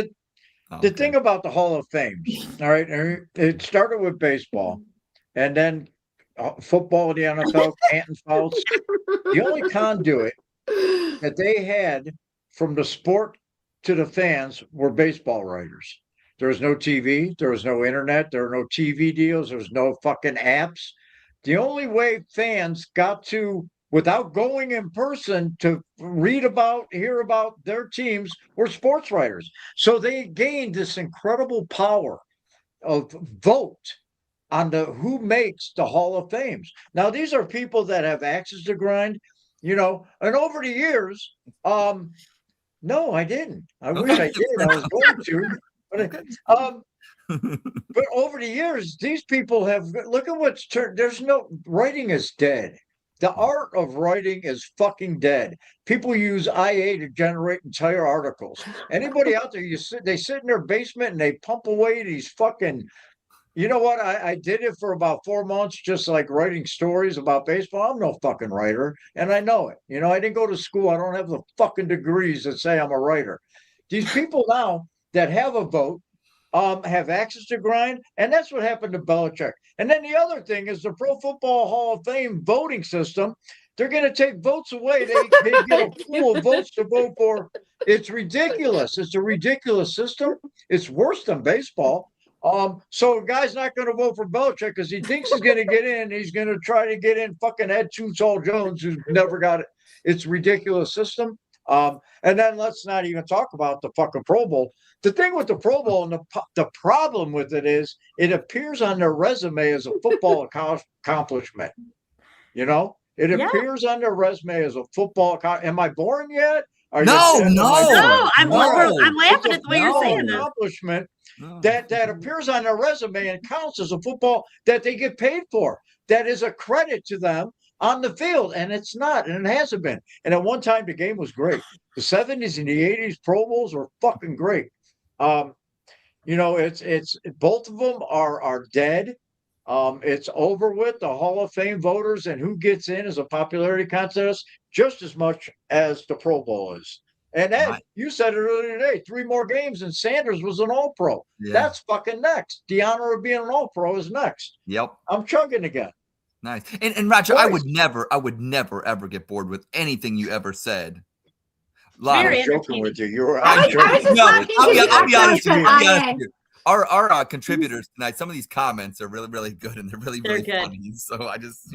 The thing about the Hall of Fame, all right, it started with baseball, and then football, the NFL, Canton Fouls. The only conduit that they had from the sport to the fans were baseball writers. There was no TV, there was no internet, there were no TV deals, there was no fucking apps. The only way fans got to, without going in person, to read about, hear about their teams were sports writers. So they gained this incredible power of vote on who makes the Hall of Fames. Now, these are people that have axes to grind, and over the years, no, I didn't. I wish I did. I was going to. But over the years, these people have, look at what's turned, writing is dead. The art of writing is fucking dead. People use IA to generate entire articles. Anybody out there, they sit in their basement and they pump away these fucking, you know what? I did it for about 4 months, just like writing stories about baseball. I'm no fucking writer, and I know it. I didn't go to school. I don't have the fucking degrees that say I'm a writer. These people now that have a vote, have access to grind, and that's what happened to Belichick. And then the other thing is the Pro Football Hall of Fame voting system. They're going to take votes away. They get a pool of votes to vote for. It's ridiculous. It's a ridiculous system. It's worse than baseball. So a guy's not going to vote for Belichick because he thinks he's going to get in. He's going to try to get in fucking Ed Too-Tall Jones, who's never got it. It's a ridiculous system. And then let's not even talk about the fucking Pro Bowl. The thing with the Pro Bowl and the problem with it is it appears on their resume as a football accomplishment. It appears on their resume as a football. Am I boring yet? No, I'm laughing at the way you're saying this. Accomplishment that appears on their resume and counts as a football that they get paid for. That is a credit to them on the field, and it's not, and it hasn't been. And at one time, the game was great. The 70s and the 80s Pro Bowls were fucking great. It's both of them are dead. It's over with. The Hall of Fame voters and who gets in is a popularity contest just as much as the Pro Bowl is. And Ed, you said it earlier today, 3 more games and Sanders was an All-Pro. Yeah. That's fucking next. The honor of being an All-Pro is next. Yep. I'm chugging again. Nice. And Roger, I would never ever get bored with anything you ever said. I'm joking with you. I'll be honest with you. Our contributors tonight, some of these comments are really, really good, and they're really, really funny. So I just,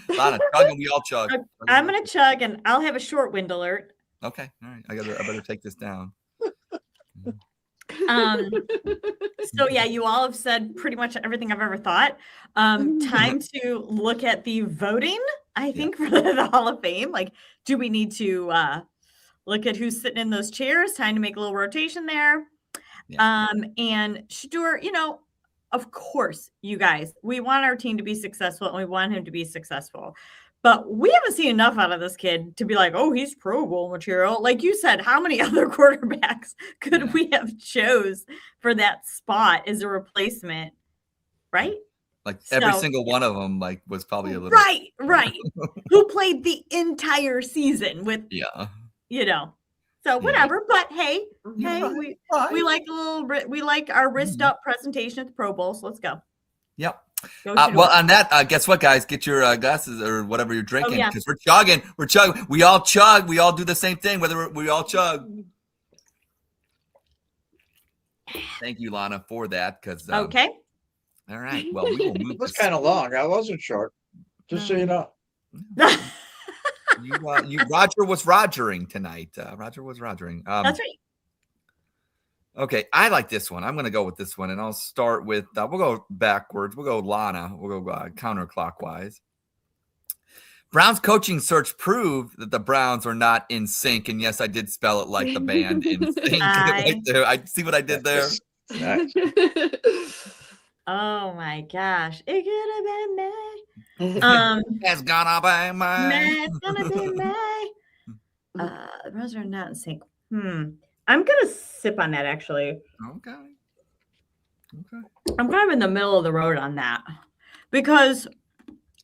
Lana, chug and we all chug. I'm going to chug, and I'll have a short wind alert. Okay. All right. I better take this down. So yeah, you all have said pretty much everything I've ever thought. Time to look at the voting, I think, for the Hall of Fame. Like, do we need to look at who's sitting in those chairs? Time to make a little rotation there. Yeah. And Shador, of course, you guys, we want our team to be successful and we want him to be successful. But we haven't seen enough out of this kid to be like, oh, he's Pro Bowl material. Like you said, how many other quarterbacks could we have chose for that spot as a replacement? Right? Like every single one of them, was probably a little right. Who played the entire season with, So whatever. But hey, we like we like our wrist up presentation at the Pro Bowl. So let's go. Yep. Well, on that, guess what, guys? Get your glasses or whatever you're drinking because we're chugging. We're chugging. We all chug. We all do the same thing. We all chug. Thank you, Lana, for that. Because okay. All right. Well, we will move. It was kind of long. I wasn't short. Just so you know. Roger was rogering tonight. Roger was rogering. That's right. Okay, I like this one. I'm going to go with this one, and I'll start with. We'll go backwards. We'll go Lana. We'll go counterclockwise. Browns coaching search proved that the Browns are not in sync, and yes, I did spell it like the band in sync. I see what I did there. Nice. Oh my gosh, it could have been me. It's gonna be me. It's gonna be me. The Browns are not in sync. I'm gonna sip on that actually. Okay. I'm kind of in the middle of the road on that because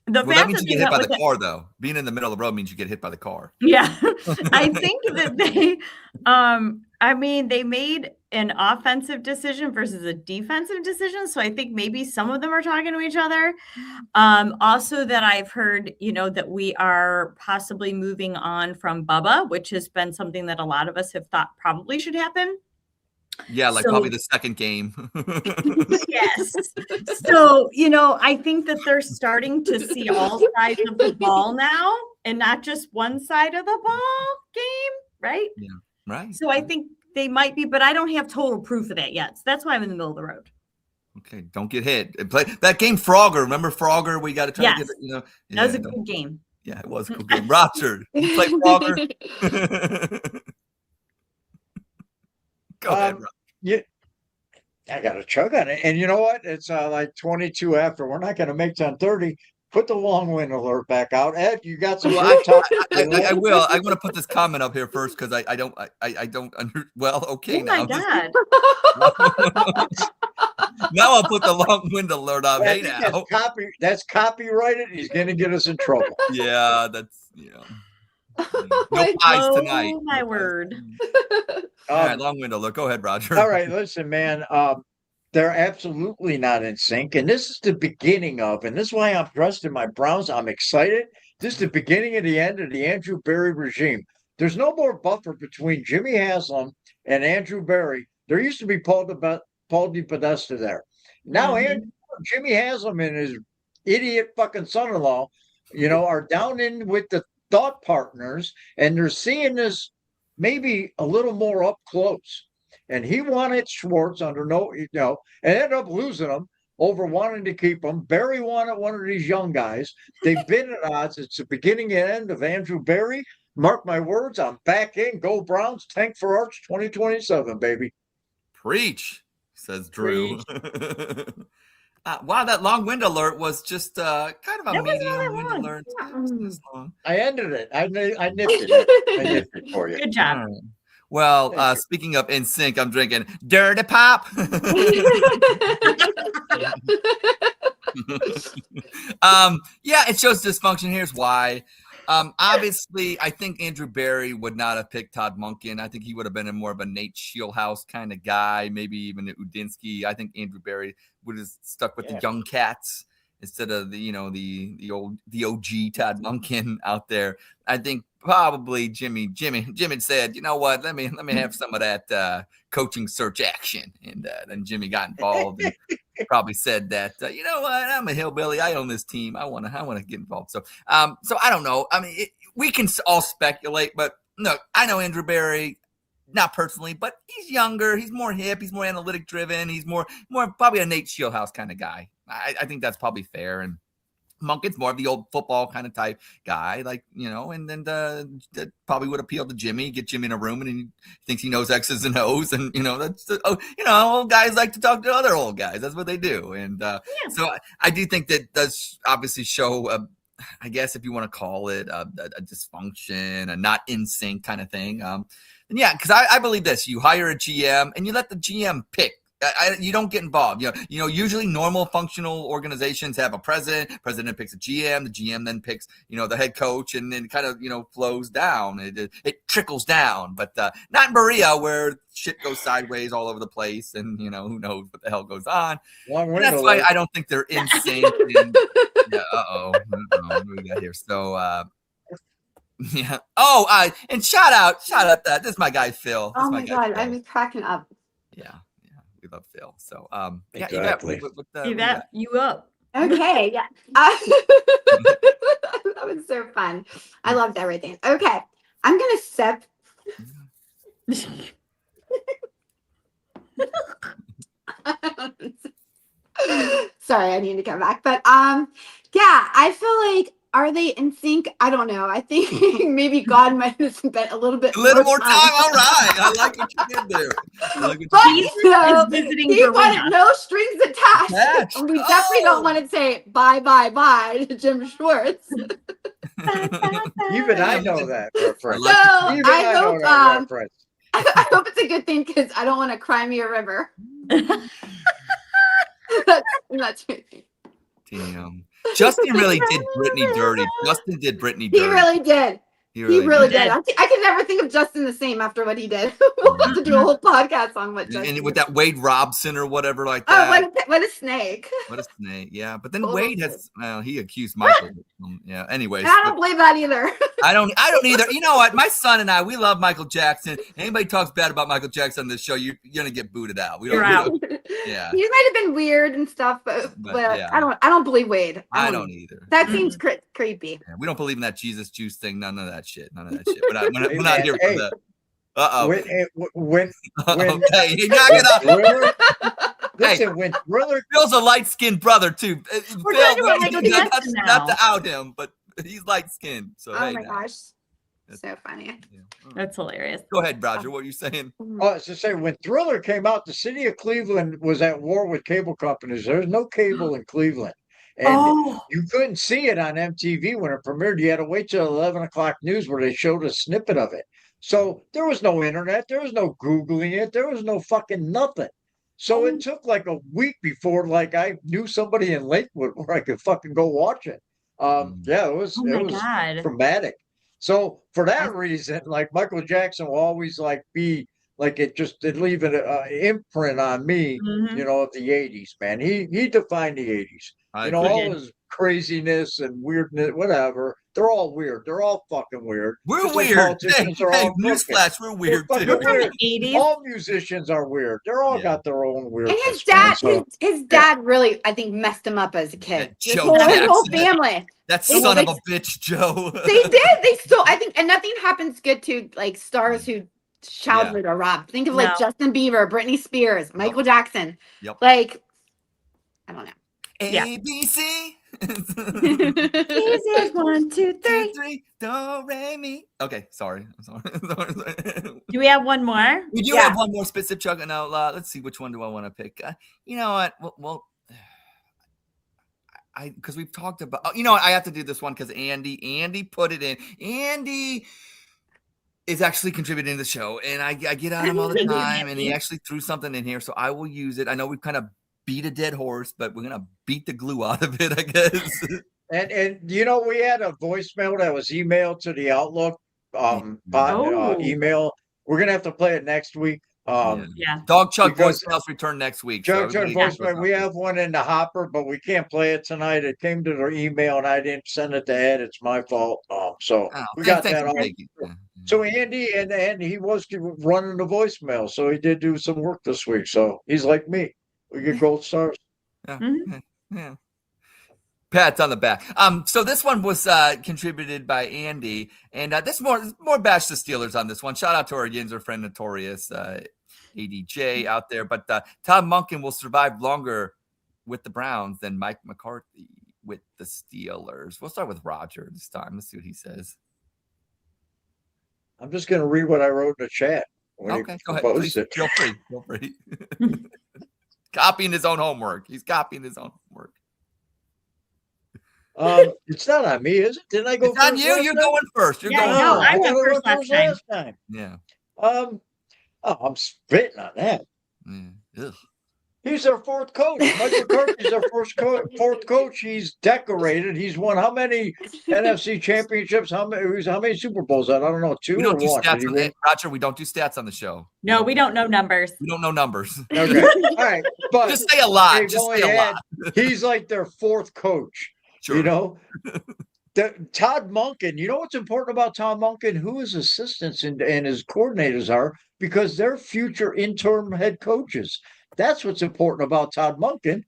that means you get hit by the car, though. Being in the middle of the road means you get hit by the car. Yeah, I think that they, they made an offensive decision versus a defensive decision. So I think maybe some of them are talking to each other. Also, that I've heard, that we are possibly moving on from Bubba, which has been something that a lot of us have thought probably should happen. Yeah, probably the second game. Yes. So, I think that they're starting to see all sides of the ball now and not just one side of the ball game, right? Yeah, right. So I think they might be, but I don't have total proof of that yet. So that's why I'm in the middle of the road. Okay, don't get hit. Play that game Frogger. Remember Frogger? We got to try to get it, Yeah, that was a good game. Yeah, it was a good game. Roger, you play Frogger? Go ahead, Roger. Yeah, I got a chug on it. And you know what? It's like 22 after. We're not going to make 10:30. Put the long wind alert back out. Ed, you got some I will. I'm going to put this comment up here first because I don't okay. Oh now. My God. Now I'll put the long wind alert up. Hey, now. That's copyrighted. He's going to get us in trouble. Yeah, that's, no pies tonight. Oh, my word. All right, long wind alert. Go ahead, Roger. All right, listen, man. They're absolutely not in sync. And this is the beginning of, and this is why I'm dressed in my Browns. I'm excited. This is the beginning of the end of the Andrew Berry regime. There's no more buffer between Jimmy Haslam and Andrew Berry. There used to be Paul DePodesta there. Now Jimmy Haslam and his idiot fucking son-in-law, are down in with the thought partners, and they're seeing this maybe a little more up close. And he wanted Schwartz and ended up losing him over wanting to keep him. Berry wanted one of these young guys. They've been at odds. It's the beginning and end of Andrew Berry. Mark my words, I'm back in. Go Browns, tank for Arch 2027, baby. Preach, says Drew. Wow, that long wind alert was just kind of a medium wind alert. Yeah. I ended it. I nipped it. I nipped it for you. Good job. Right. Well, speaking of in sync, I'm drinking Dirty Pop. It shows dysfunction. Here's why. Obviously, I think Andrew Berry would not have picked Todd Monken. I think he would have been more of a Nate Shieldhouse kind of guy, maybe even Udinsky. I think Andrew Berry would have stuck with the young cats instead of the OG Todd Monken out there. I think probably Jimmy said, you know what, let me have some of that coaching search action, and then Jimmy got involved and probably said that you know what, I'm a hillbilly, I own this team, I want to get involved. So I don't know. I mean, we can all speculate, but no, I know Andrew Berry. Not personally, but he's younger. He's more hip. He's more analytic driven. He's more probably a Nate Shieldhouse kind of guy. I think that's probably fair. And Monken's more of the old football kind of type guy, and then that probably would appeal to Jimmy. Get Jimmy in a room, and he thinks he knows X's and O's, and that's old guys like to talk to other old guys. That's what they do. And so I do think that does obviously show. I guess if you want to call it a dysfunction, a not in sync kind of thing. And because I believe this, you hire a GM and you let the GM pick You don't get involved. Usually normal functional organizations have a president. President picks a GM. The GM then picks, the head coach, and then kind of, flows down. It trickles down, but not in Berea where shit goes sideways all over the place, and who knows what the hell goes on. And that's why I don't think they're in sync. What do we got here? So. Yeah. Oh, and shout out that this is my guy Phil. Oh my God, I was cracking up. Yeah, we love Phil. So exactly. You up. Okay, yeah. That was so fun. I loved everything. Okay, I'm gonna sip. Sorry, I need to come back. But yeah, I feel like, are they in sync? I don't know. I think maybe God might have spent a little more time. All right, I like what you did there. Is visiting he wanted no strings attached. And we definitely don't want to say bye to Jim Schwartz. Even I know that reference. So I hope it's a good thing, because I don't want to cry me a river. That's right. Damn. Justin really did Britney dirty. Justin did Britney dirty. He really did. He really did. I could never think of Justin the same after what he did. We'll have to do a whole podcast on what Justin and with that Wade Robson or whatever like that. Oh, what a snake. What a snake. Yeah. But then Wade he accused Michael. Yeah. Anyways. I don't believe that either. I don't either. You know what? My son and I, we love Michael Jackson. Anybody talks bad about Michael Jackson on this show, you're gonna get booted out. You're out. Yeah. He might have been weird and stuff, but yeah. I don't believe Wade. I don't either. That seems creepy. Yeah, we don't believe in that Jesus juice thing. None of that shit. We're not here for that. When okay, you knock it up. Listen, when brother Phil's a light-skinned brother too. We're talking about Michael Jackson not to out him, but he's light-skinned. So oh my gosh, so funny. Yeah. That's hilarious. Go ahead, Roger. What are you saying? To say, when Thriller came out, the city of Cleveland was at war with cable companies. There's no cable in Cleveland. And you couldn't see it on MTV when it premiered. You had to wait till 11 o'clock news where they showed a snippet of it. So there was no internet. There was no Googling it. There was no fucking nothing. So it took like a week before I knew somebody in Lakewood where I could fucking go watch it. Yeah, it was traumatic. So for that reason, Michael Jackson will always be it leave an imprint on me, of the 80s, man. He defined the 80s. All his craziness and weirdness, whatever. They're all weird. They're all fucking weird. We're weird. Newsflash, we're weird too. Weird. All musicians are weird. They're all got their own weird. And his dad really, I think, messed him up as a kid. His whole family. That son of a bitch, Joe. They did. They still, I think, and nothing happens good to stars who childhood are robbed. Think of Justin Bieber, Britney Spears, Michael Jackson. Yep. I don't know. A B C. Easy, 1, 2, 3. Do re mi. Okay, sorry. I'm sorry. Do we have one more? We do have one more specific chug. Now, let's see, which one do I want to pick? You know what? Well, because we've talked about. I have to do this one because Andy put it in. Andy is actually contributing to the show, and I get on him all the time, and he actually threw something in here, so I will use it. I know we've kind of beat a dead horse, but we're gonna beat the glue out of it, I guess. And we had a voicemail that was emailed to the Outlook email. We're gonna have to play it next week. Dawg Chug voicemails return next week. Chug voicemail. We have one in the hopper, but we can't play it tonight. It came to their email, and I didn't send it to Ed. It's my fault. We got that on. So Andy, and he was running the voicemail, so he did do some work this week. So he's like me. We get gold stars. Yeah. Pats on the back. So this one was contributed by Andy, and this more bash the Steelers on this one. Shout out to our Yinzer friend Notorious ADJ out there. But Todd Monken will survive longer with the Browns than Mike McCarthy with the Steelers. We'll start with Roger this time. Let's see what he says. I'm just going to read what I wrote in the chat. Okay, go ahead. Please, feel free. Copying his own homework. He's copying his own homework. It's not on me, is it? Didn't I go first? It's on you. You're going first. I went first last time. Yeah. I'm spitting on that. Ugh. He's their fourth coach. Mike McCarthy's their fourth coach. He's decorated. He's won how many NFC championships? How many Super Bowls? I don't know, 2 We or don't do 1. stats on Roger. We don't do stats on the show. No, we don't know numbers. We don't know numbers. Okay, all right, but Just say a lot. they've Just only say a had- lot. He's like their fourth coach. Sure. You know, Todd Monken. You know what's important about Todd Monken? Who his assistants and his coordinators are, because they're future interim head coaches. That's what's important about Todd Monken,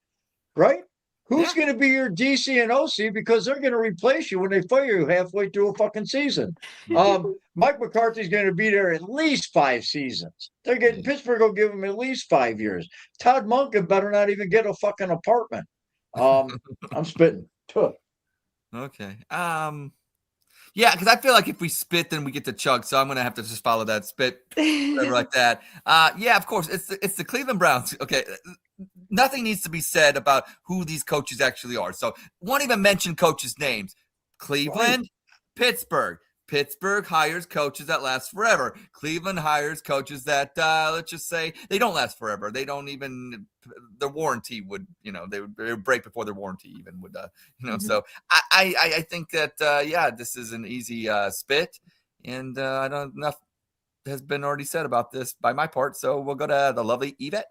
right? Who's going to be your DC and OC, because they're going to replace you when they fire you halfway through a fucking season. Mike McCarthy's going to be there at least 5 seasons. They're getting Pittsburgh will give him at least 5 years. Todd Monken better not even get a fucking apartment. I'm spitting. Okay. Yeah, because I feel like if we spit, then we get to chug. So I'm gonna have to just follow that spit, whatever like that. Yeah, of course. It's the Cleveland Browns. Okay. Nothing needs to be said about who these coaches actually are. So won't even mention coaches' names. Cleveland, Pittsburgh. Pittsburgh hires coaches that last forever. Cleveland hires coaches that, let's just say, they don't last forever. They don't even, their warranty would, they would break before their warranty even would, So I think that, yeah, this is an easy spit. And I don't enough has been already said about this by my part. So we'll go to the lovely Yvette.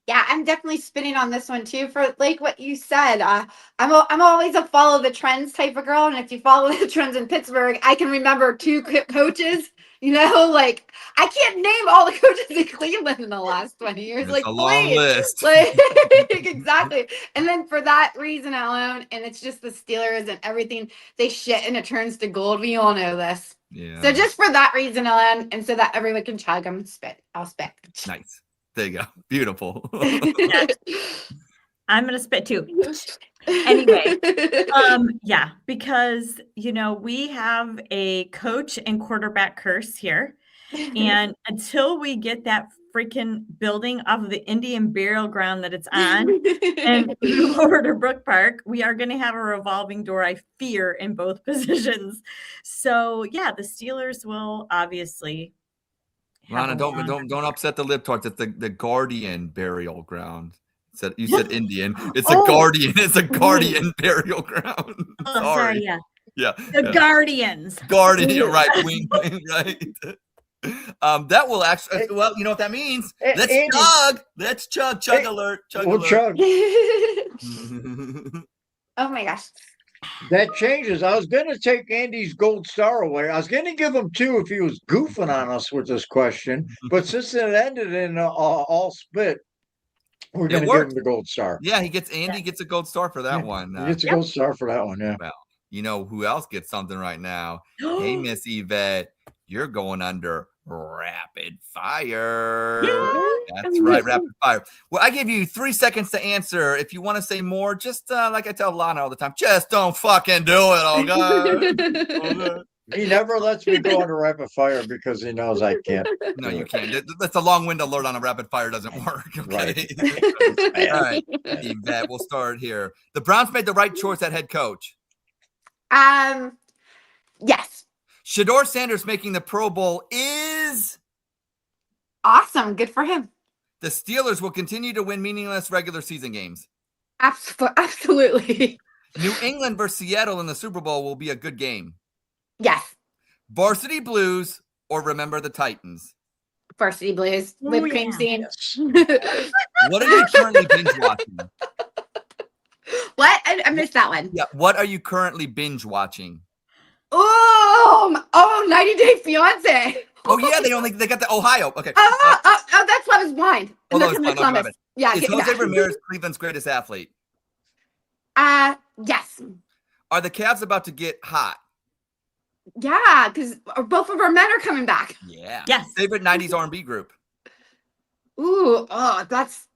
Yeah, I'm definitely spinning on this one too. For like what you said, I'm always a follow the trends type of girl, and if you follow the trends in Pittsburgh, I can remember 2 coaches. Like I can't name all the coaches in Cleveland in the last 20 years. It's like a long list. Like exactly. And then for that reason alone, and it's just the Steelers and everything, they shit and it turns to gold. We all know this. Yeah. So just for that reason alone, and so that everyone can chug, I'll spit. Nice. There you go. Beautiful. I'm gonna spit too. Anyway, yeah, because we have a coach and quarterback curse here, and until we get that freaking building off of the Indian burial ground that it's on and move over to Brook Park, we are going to have a revolving door, I fear, in both positions. So yeah, the Steelers will obviously. Lana, don't upset the lip torch. It's the Guardian burial ground. You said Indian. It's a Guardian. It's a Guardian burial ground. Sorry. Yeah. The Guardians. Guardian. You're right. Wing, right. That will actually. Well, you know what that means. Let's chug. Let's chug. Chug alert. Chug alert. Chug. Oh my gosh. That changes. I was going to take Andy's gold star away. I was going to give him 2 if he was goofing on us with this question. But since it ended in all spit, we're going to give him the gold star. Yeah, Andy gets a gold star for that one. He gets a gold star for that one, yeah. Well, you know who else gets something right now? Hey, Miss Yvette, you're going under rapid fire. Yeah. That's right, rapid fire. Well, I give you 3 seconds to answer. If you want to say more, just like I tell Lana all the time, just don't fucking do it, okay? He never lets me go under rapid fire because he knows I can't. No, you can't. That's a long window alert on a rapid fire doesn't work. Okay. Right. All right, Yvette, we'll start here. The Browns made the right choice at head coach. Yes. Shedeur Sanders making the Pro Bowl is awesome. Good for him. The Steelers will continue to win meaningless regular season games. Absolutely. New England versus Seattle in the Super Bowl will be a good game. Yes. Varsity Blues or Remember the Titans? Varsity Blues. Whipped cream scene. What are you currently binge watching? What? I missed that one. Yeah. What are you currently binge watching? Oh, 90 Day Fiance. Oh yeah, they got the Ohio. Okay. That's Love Is Blind. Oh, Love Is Blind. Yeah. Is Jose Ramirez Cleveland's greatest athlete? Yes. Are the Cavs about to get hot? Yeah, because both of our men are coming back. Yeah. Yes. Favorite 90s R&B group? Ooh, that's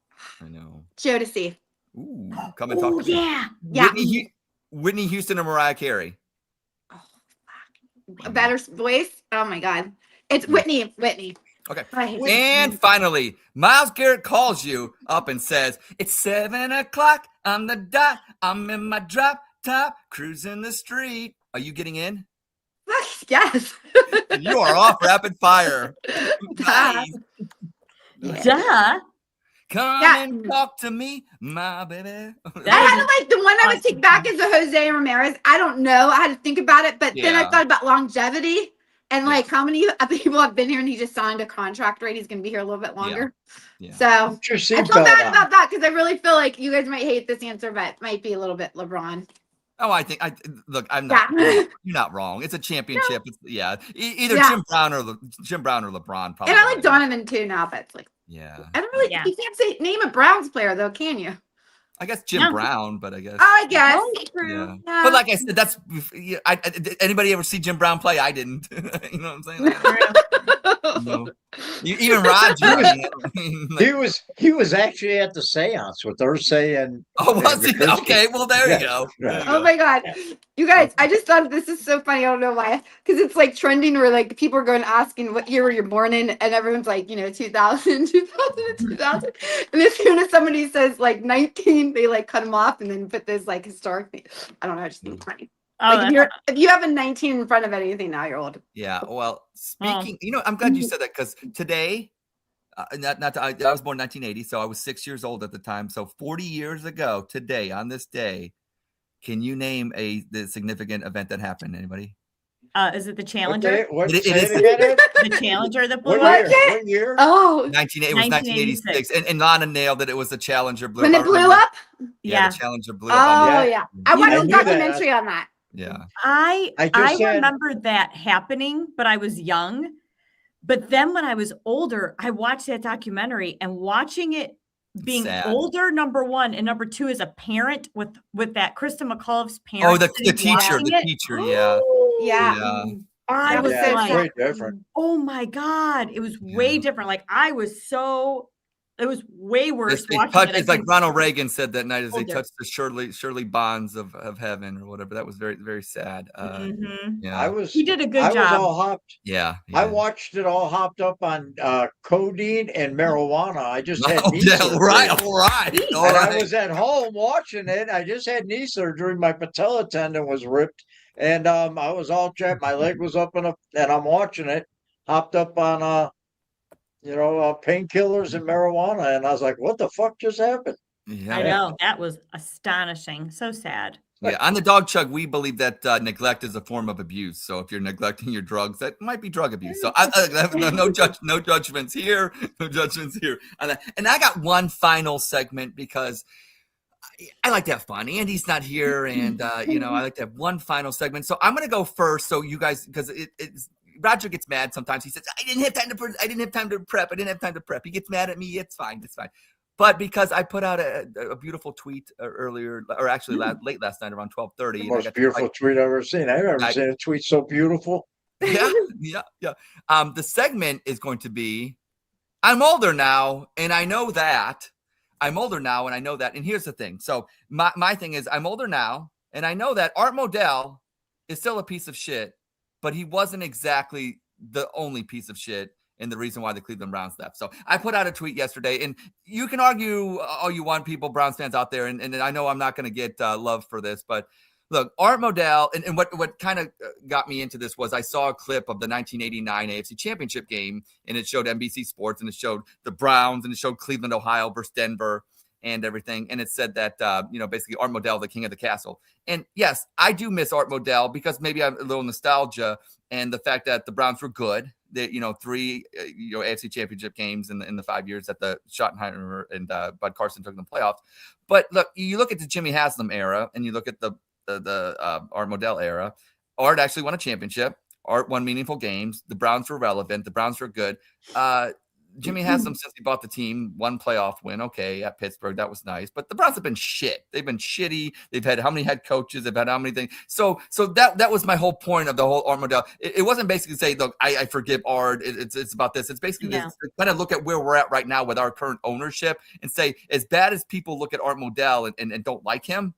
I know. Jodeci. Ooh, come and talk to me. Yeah. Whitney Houston or Mariah Carey? Oh, fuck. A better voice? Oh my God. It's Whitney. Okay. And finally, Myles Garrett calls you up and says, it's 7 o'clock on the dot. I'm in my drop top, cruising the street. Are you getting in? Yes. You are off rapid fire. Nice. Duh. Come Yeah. and talk to me, my baby. I had to like the one I would take back is the Jose Ramirez. I don't know. I had to think about it, but then I Yeah. thought about longevity and Yeah. like how many people have been here and he just signed a contract, right? He's going to be here a little bit longer. Yeah. So Put your I feel seatbelt bad on. about that because I really feel like you guys might hate this answer, but it might be a little bit LeBron. Oh, look. I'm not. Yeah. You're not wrong. It's a championship. It's, either Yeah. Jim Brown or LeBron. Probably. And I like Donovan too now, but it's like Yeah. I don't really. Yeah. You can't say name a Browns player though, can you? I guess Jim No. Brown, but I guess. Oh, I guess. Oh, true. Yeah. Yeah. But like I said, that's. Did anybody ever see Jim Brown play? I didn't. You know what I'm saying? Like, True. even Roger. He was actually at the seance with Ursay and Oh, was he? Nikorsky. Okay, well there Yeah. you go. Yeah. There you Oh go. my god, you guys! I just thought this is so funny. I don't know why, because it's like trending where like people are going asking what year were you born in, and everyone's like, 2000, 2000. And as soon as somebody says like 19, they like cut them off and then put this like historic thing. I don't know. I just think it's funny. Oh, Like if you have a 19 in front of anything now, you're old. Yeah. Well, speaking, I'm glad you said that because today, I was born in 1980, so I was 6 years old at the time. So 40 years ago today, on this day, can you name the significant event that happened? Anybody? is it the Challenger? It say is- it again, Ed? The Challenger that What blew up? year? What year? Oh, It was 1986, and Lana nailed that it was the Challenger blew when up. it blew up. Yeah. The Challenger blew up. On Oh Yeah. yeah, I You watched know a knew that. documentary on that. yeah. I just said- remember that happening, but I was young. But then when I was older, I watched that documentary and watching it being Sad. older, number one, and number two, as a parent with that Krista McAuliffe's parent. Oh, the sitting teacher, watching it. yeah. Yeah. Yeah. I was Yeah, it's like, way different. oh my God, it was way Yeah. different. Like it was way worse It's watching it. it's like Ronald Reagan said that night as they Older. touched the Shirley bonds of heaven or whatever. That was very, very sad. Mhm. Yeah. He did a good I was job. all hopped. Yeah. I watched it all hopped up on codeine and marijuana. I just had Oh, knee yeah, surgery. right. All right. All And I right. was at home watching it. I just had knee surgery. My patella tendon was ripped, and I was all chapped. My leg was up and I'm watching it. Hopped up on painkillers and marijuana, and I was like, "What the fuck just happened?" Yeah. I know. That was astonishing. So sad. Yeah, on the Dawg Chug, we believe that neglect is a form of abuse. So if you're neglecting your drugs, that might be drug abuse. So no judgments here, no judgments here. And I got one final segment because I like to have fun. Andy's not here, and I like to have one final segment. So I'm going to go first. So you guys, because it's Roger gets mad sometimes. He says, I didn't have time to prep. I didn't have time to prep. He gets mad at me. It's fine. But because I put out a beautiful tweet earlier, or actually late last night around 12:30. The most beautiful tweet I've ever seen. I've never seen a tweet so beautiful. Yeah. The segment is going to be, I'm older now, and I know that. And here's the thing. So my thing is, I'm older now, and I know that Art Modell is still a piece of shit, but he wasn't exactly the only piece of shit and the reason why the Cleveland Browns left. So I put out a tweet yesterday, and you can argue all you want, people, Browns fans out there, and I know I'm not going to get love for this, but look, Art Modell, and what kind of got me into this was I saw a clip of the 1989 AFC Championship game, and it showed NBC Sports, and it showed the Browns, and it showed Cleveland, Ohio versus Denver and everything, and it said that, basically Art Modell, the king of the castle. And yes, I do miss Art Modell because maybe I'm a little nostalgia, and the fact that the Browns were good. They, 3 AFC Championship games in the 5 years that the Schottenheimer and Bud Carson took in the playoffs. But look, you look at the Jimmy Haslam era, and you look at the Art Modell era. Art actually won a championship. Art won meaningful games. The Browns were relevant. The Browns were good. Jimmy Haslam, since he bought the team, one playoff win. Okay, at Pittsburgh, that was nice. But the Browns have been shit. They've been shitty. They've had how many head coaches? They've had how many things? So that was my whole point of the whole Art Modell. It wasn't basically say, look, I forgive Art. It's about this. It's basically this, kind of look at where we're at right now with our current ownership and say, as bad as people look at Art Modell and don't like him,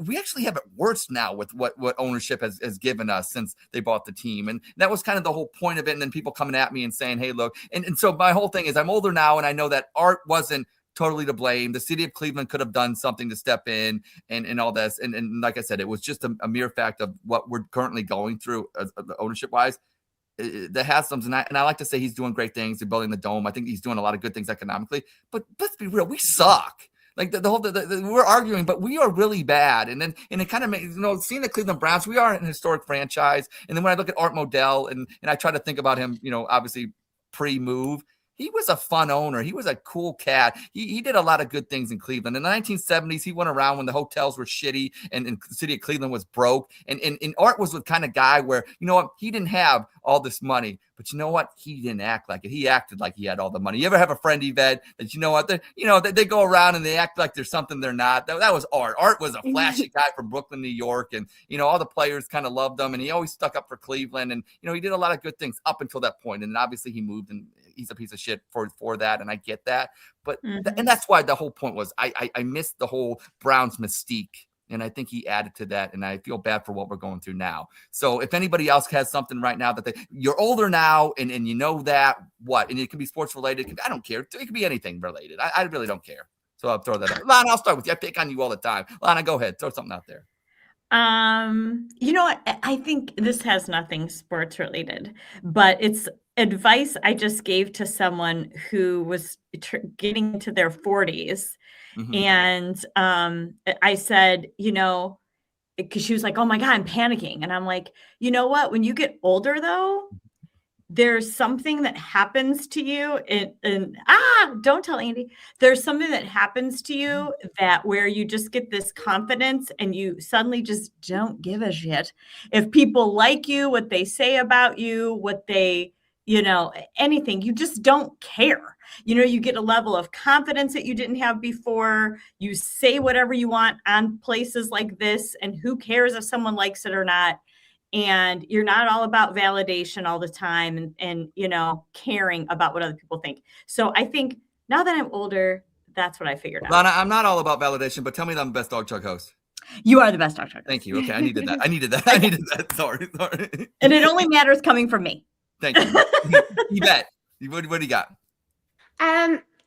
we actually have it worse now with what ownership has given us since they bought the team. And that was kind of the whole point of it. And then people coming at me and saying, hey, look, and so my whole thing is I'm older now, and I know that Art wasn't totally to blame. The city of Cleveland could have done something to step in and all this. And like I said, it was just a mere fact of what we're currently going through ownership wise. the Haslam's, and I like to say he's doing great things. They're building the dome. I think he's doing a lot of good things economically. But let's be real, we suck. Like the whole, we're arguing, but we are really bad. And it kind of makes, seeing the Cleveland Browns, we are an historic franchise. And then when I look at Art Modell and I try to think about him, obviously pre-move, he was a fun owner. He was a cool cat. He did a lot of good things in Cleveland. In the 1970s, he went around when the hotels were shitty and the city of Cleveland was broke. And Art was the kind of guy where, he didn't have all this money, but you know what? He didn't act like it. He acted like he had all the money. You ever have a friend, Yvette, that they go around and they act like there's something they're not? That was Art. Art was a flashy guy from Brooklyn, New York. And, all the players kind of loved him. And he always stuck up for Cleveland. And, he did a lot of good things up until that point. And obviously he moved and he's a piece of shit for that. And I get that. But, and that's why the whole point was I missed the whole Browns mystique. And I think he added to that. And I feel bad for what we're going through now. So if anybody else has something right now that you're older now and you know that, what? And it can be sports related. I don't care. It can be anything related. I really don't care. So I'll throw that out. Lana, I'll start with you. I pick on you all the time. Lana, go ahead. Throw something out there. You know what? I think this has nothing sports related, but it's advice I just gave to someone who was getting into their 40s. Mm-hmm. And I said, because she was like, oh my God, I'm panicking. And I'm like, you know what? When you get older, though, there's something that happens to you don't tell Andy. There's something that happens to you that where you just get this confidence and you suddenly just don't give a shit. If people like you, what they say about you, what they, anything, you just don't care. You get a level of confidence that you didn't have before. You say whatever you want on places like this, and who cares if someone likes it or not. And you're not all about validation all the time and caring about what other people think. So I think now that I'm older, that's what I figured out. Lana, I'm not all about validation, but tell me that I'm the best Dawg Chug host. You are the best Dawg Chug host. Thank you. Okay, I needed that. Sorry. And it only matters coming from me. Thank you. Yvette, what do you got?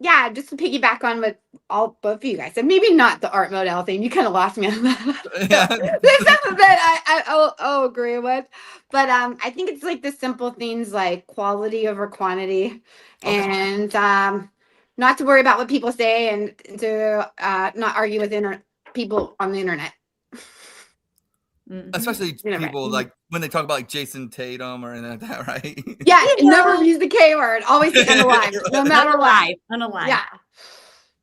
Yeah, just to piggyback on what both of you guys said, maybe not the Art Modell thing. You kind of lost me on that. There's something that I'll agree with, but I think it's like the simple things like quality over quantity, and not to worry about what people say, and to not argue with people on the internet. Especially people like when they talk about like Jason Tatum or anything like that, right? Yeah, never use the K word. Always say unalive, no matter what. Unalive. Yeah.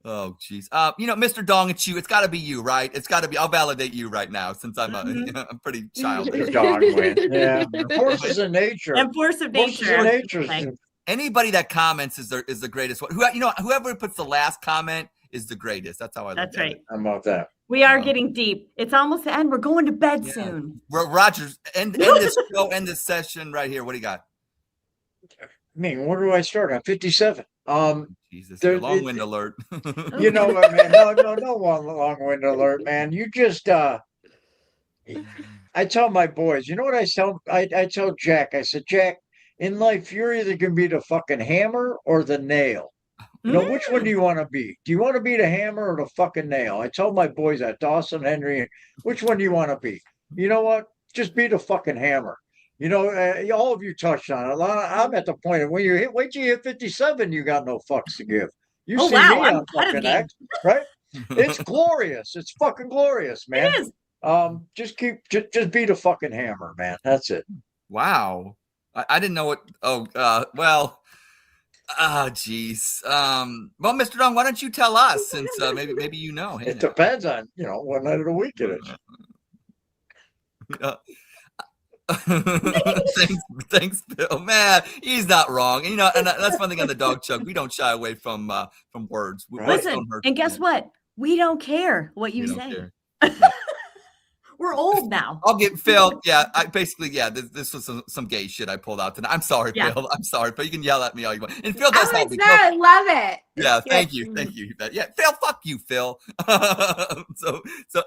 Oh, geez. Mr. Dong, it's got to be you, right? It's got to be. I'll validate you right now since I'm I'm pretty childish. Dog win. Yeah. Forces of nature. And force of nature. Anybody that comments is the greatest one. Whoever puts the last comment is the greatest. That's how I look at it. How about that? We are getting deep. It's almost the end. We're going to bed soon. Rogers, end this show, end this session right here. What do you got? I mean, where do I start? I'm 57. Jesus, long wind alert. You know what, man? No long wind alert, man. You just I tell my boys, you know what I tell Jack? I said, Jack, in life, you're either gonna be the fucking hammer or the nail. Which one do you want to be? Do you want to be the hammer or the fucking nail? I told my boys that, Dawson, Henry, which one do you want to be? You know what? Just be the fucking hammer. All of you touched on it. I'm at the point of wait till you hit 57, you got no fucks to give. You see me on fucking X, right? It's glorious. It's fucking glorious, man. It is. Just be the fucking hammer, man. That's it. Wow. I didn't know what. Geez. Well, Mr. Dong, why don't you tell us since maybe you know. It depends on what night of the week it is. Thanks, Bill. Man, he's not wrong. And that's one thing on the Dawg Chug. We don't shy away from words. Listen, and guess what? We don't care what you say. We're old now. I'll get Phil. Yeah, this was some gay shit I pulled out tonight. I'm sorry, Phil. I'm sorry, but you can yell at me all you want. And Phil does help me. I love it. Yeah, thank you. Yeah, Phil, fuck you, Phil. So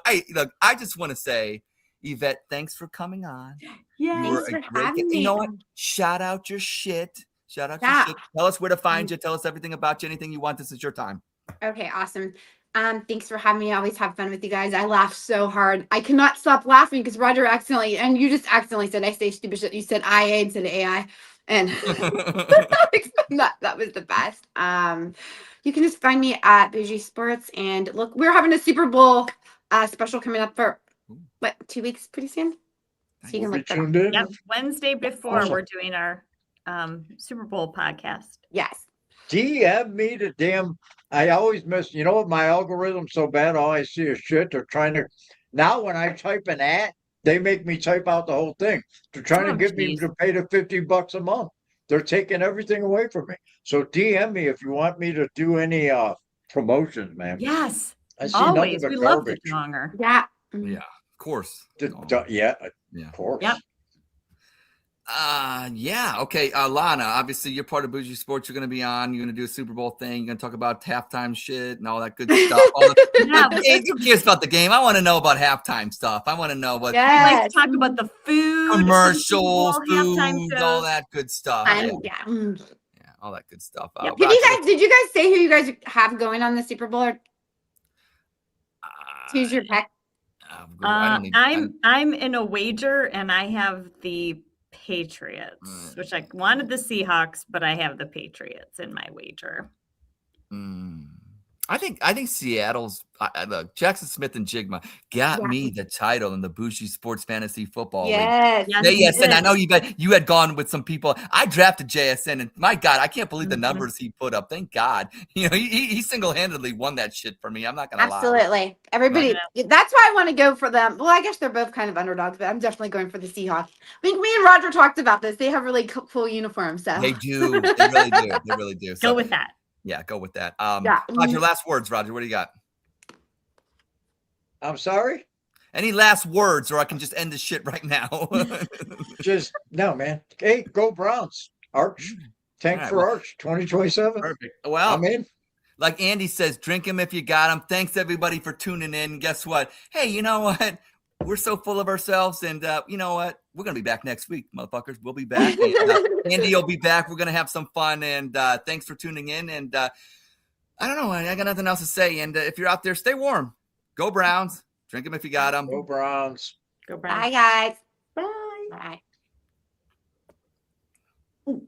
hey, look, I just want to say, Yvette, thanks for coming on. Yeah, thanks for having me. You know what? Shout out your shit. Your shit. Tell us where to find you. Tell us everything about you. Anything you want. This is your time. Okay, awesome. Thanks for having me. I always have fun with you guys. I laugh so hard. I cannot stop laughing because Roger you just accidentally said I say stupid shit. You said IA instead of AI. And that was the best. You can just find me at Bougie Sports, and look, we're having a Super Bowl special coming up for 2 weeks pretty soon. So you can look for that. Yep, Wednesday before Awesome. we're doing our Super Bowl podcast. Yes. DM me the damn. I always miss. You know what? My algorithm's so bad. All I see is shit. They're trying to. Now when I type an ad, they make me type out the whole thing. They're trying to get me to pay the $50 a month. They're taking everything away from me. So DM me if you want me to do any promotions, man. Yes. I see Always. nothing We but love the garbage. donger. Yeah. Yeah, of course. Yeah, Yeah. of course. Yep. Yeah. Okay. Lana, obviously you're part of Bougie Sports. You're going to be on. You're going to do a Super Bowl thing. You're going to talk about halftime shit and all that good stuff. Who cares about the game? I want to know about halftime stuff. I want to know what. Yes. We like to talk about the food, Commercials, halftime food, shows. all that good stuff. Yeah. Yeah, all that good stuff. Yep. Did you guys say who you guys have going on the Super Bowl? Or who's your pick? I'm in a wager, and I have the Patriots, which I wanted the Seahawks, but I have the Patriots in my wager. I think Seattle's look, Jackson Smith and Jigma got me the title in the Bougie Sports Fantasy Football League. Yes, and I know you had gone with some people. I drafted JSN, and my God, I can't believe the numbers he put up. Thank God, he single-handedly won that shit for me. I'm not gonna lie. Absolutely, everybody. That's why I want to go for them. Well, I guess they're both kind of underdogs, but I'm definitely going for the Seahawks. I think me and Roger talked about this. They have really cool uniforms. So they do. They really do. They really do. Go with that. Yeah, go with that. Roger, last words, Roger. What do you got? I'm sorry? Any last words, or I can just end this shit right now? No, man. Hey, go Browns. Arch. Tank for Arch 2027. Perfect. Well, I'm in. Like Andy says, drink them if you got them. Thanks, everybody, for tuning in. Guess what? Hey, you know what? We're so full of ourselves, and you know what? We're going to be back next week, motherfuckers. We'll be back. And, Andy will be back. We're going to have some fun, and thanks for tuning in. And I don't know. I got nothing else to say. And if you're out there, stay warm. Go Browns. Drink them if you got them. Go Browns. Go Browns. Bye, guys. Bye. Bye.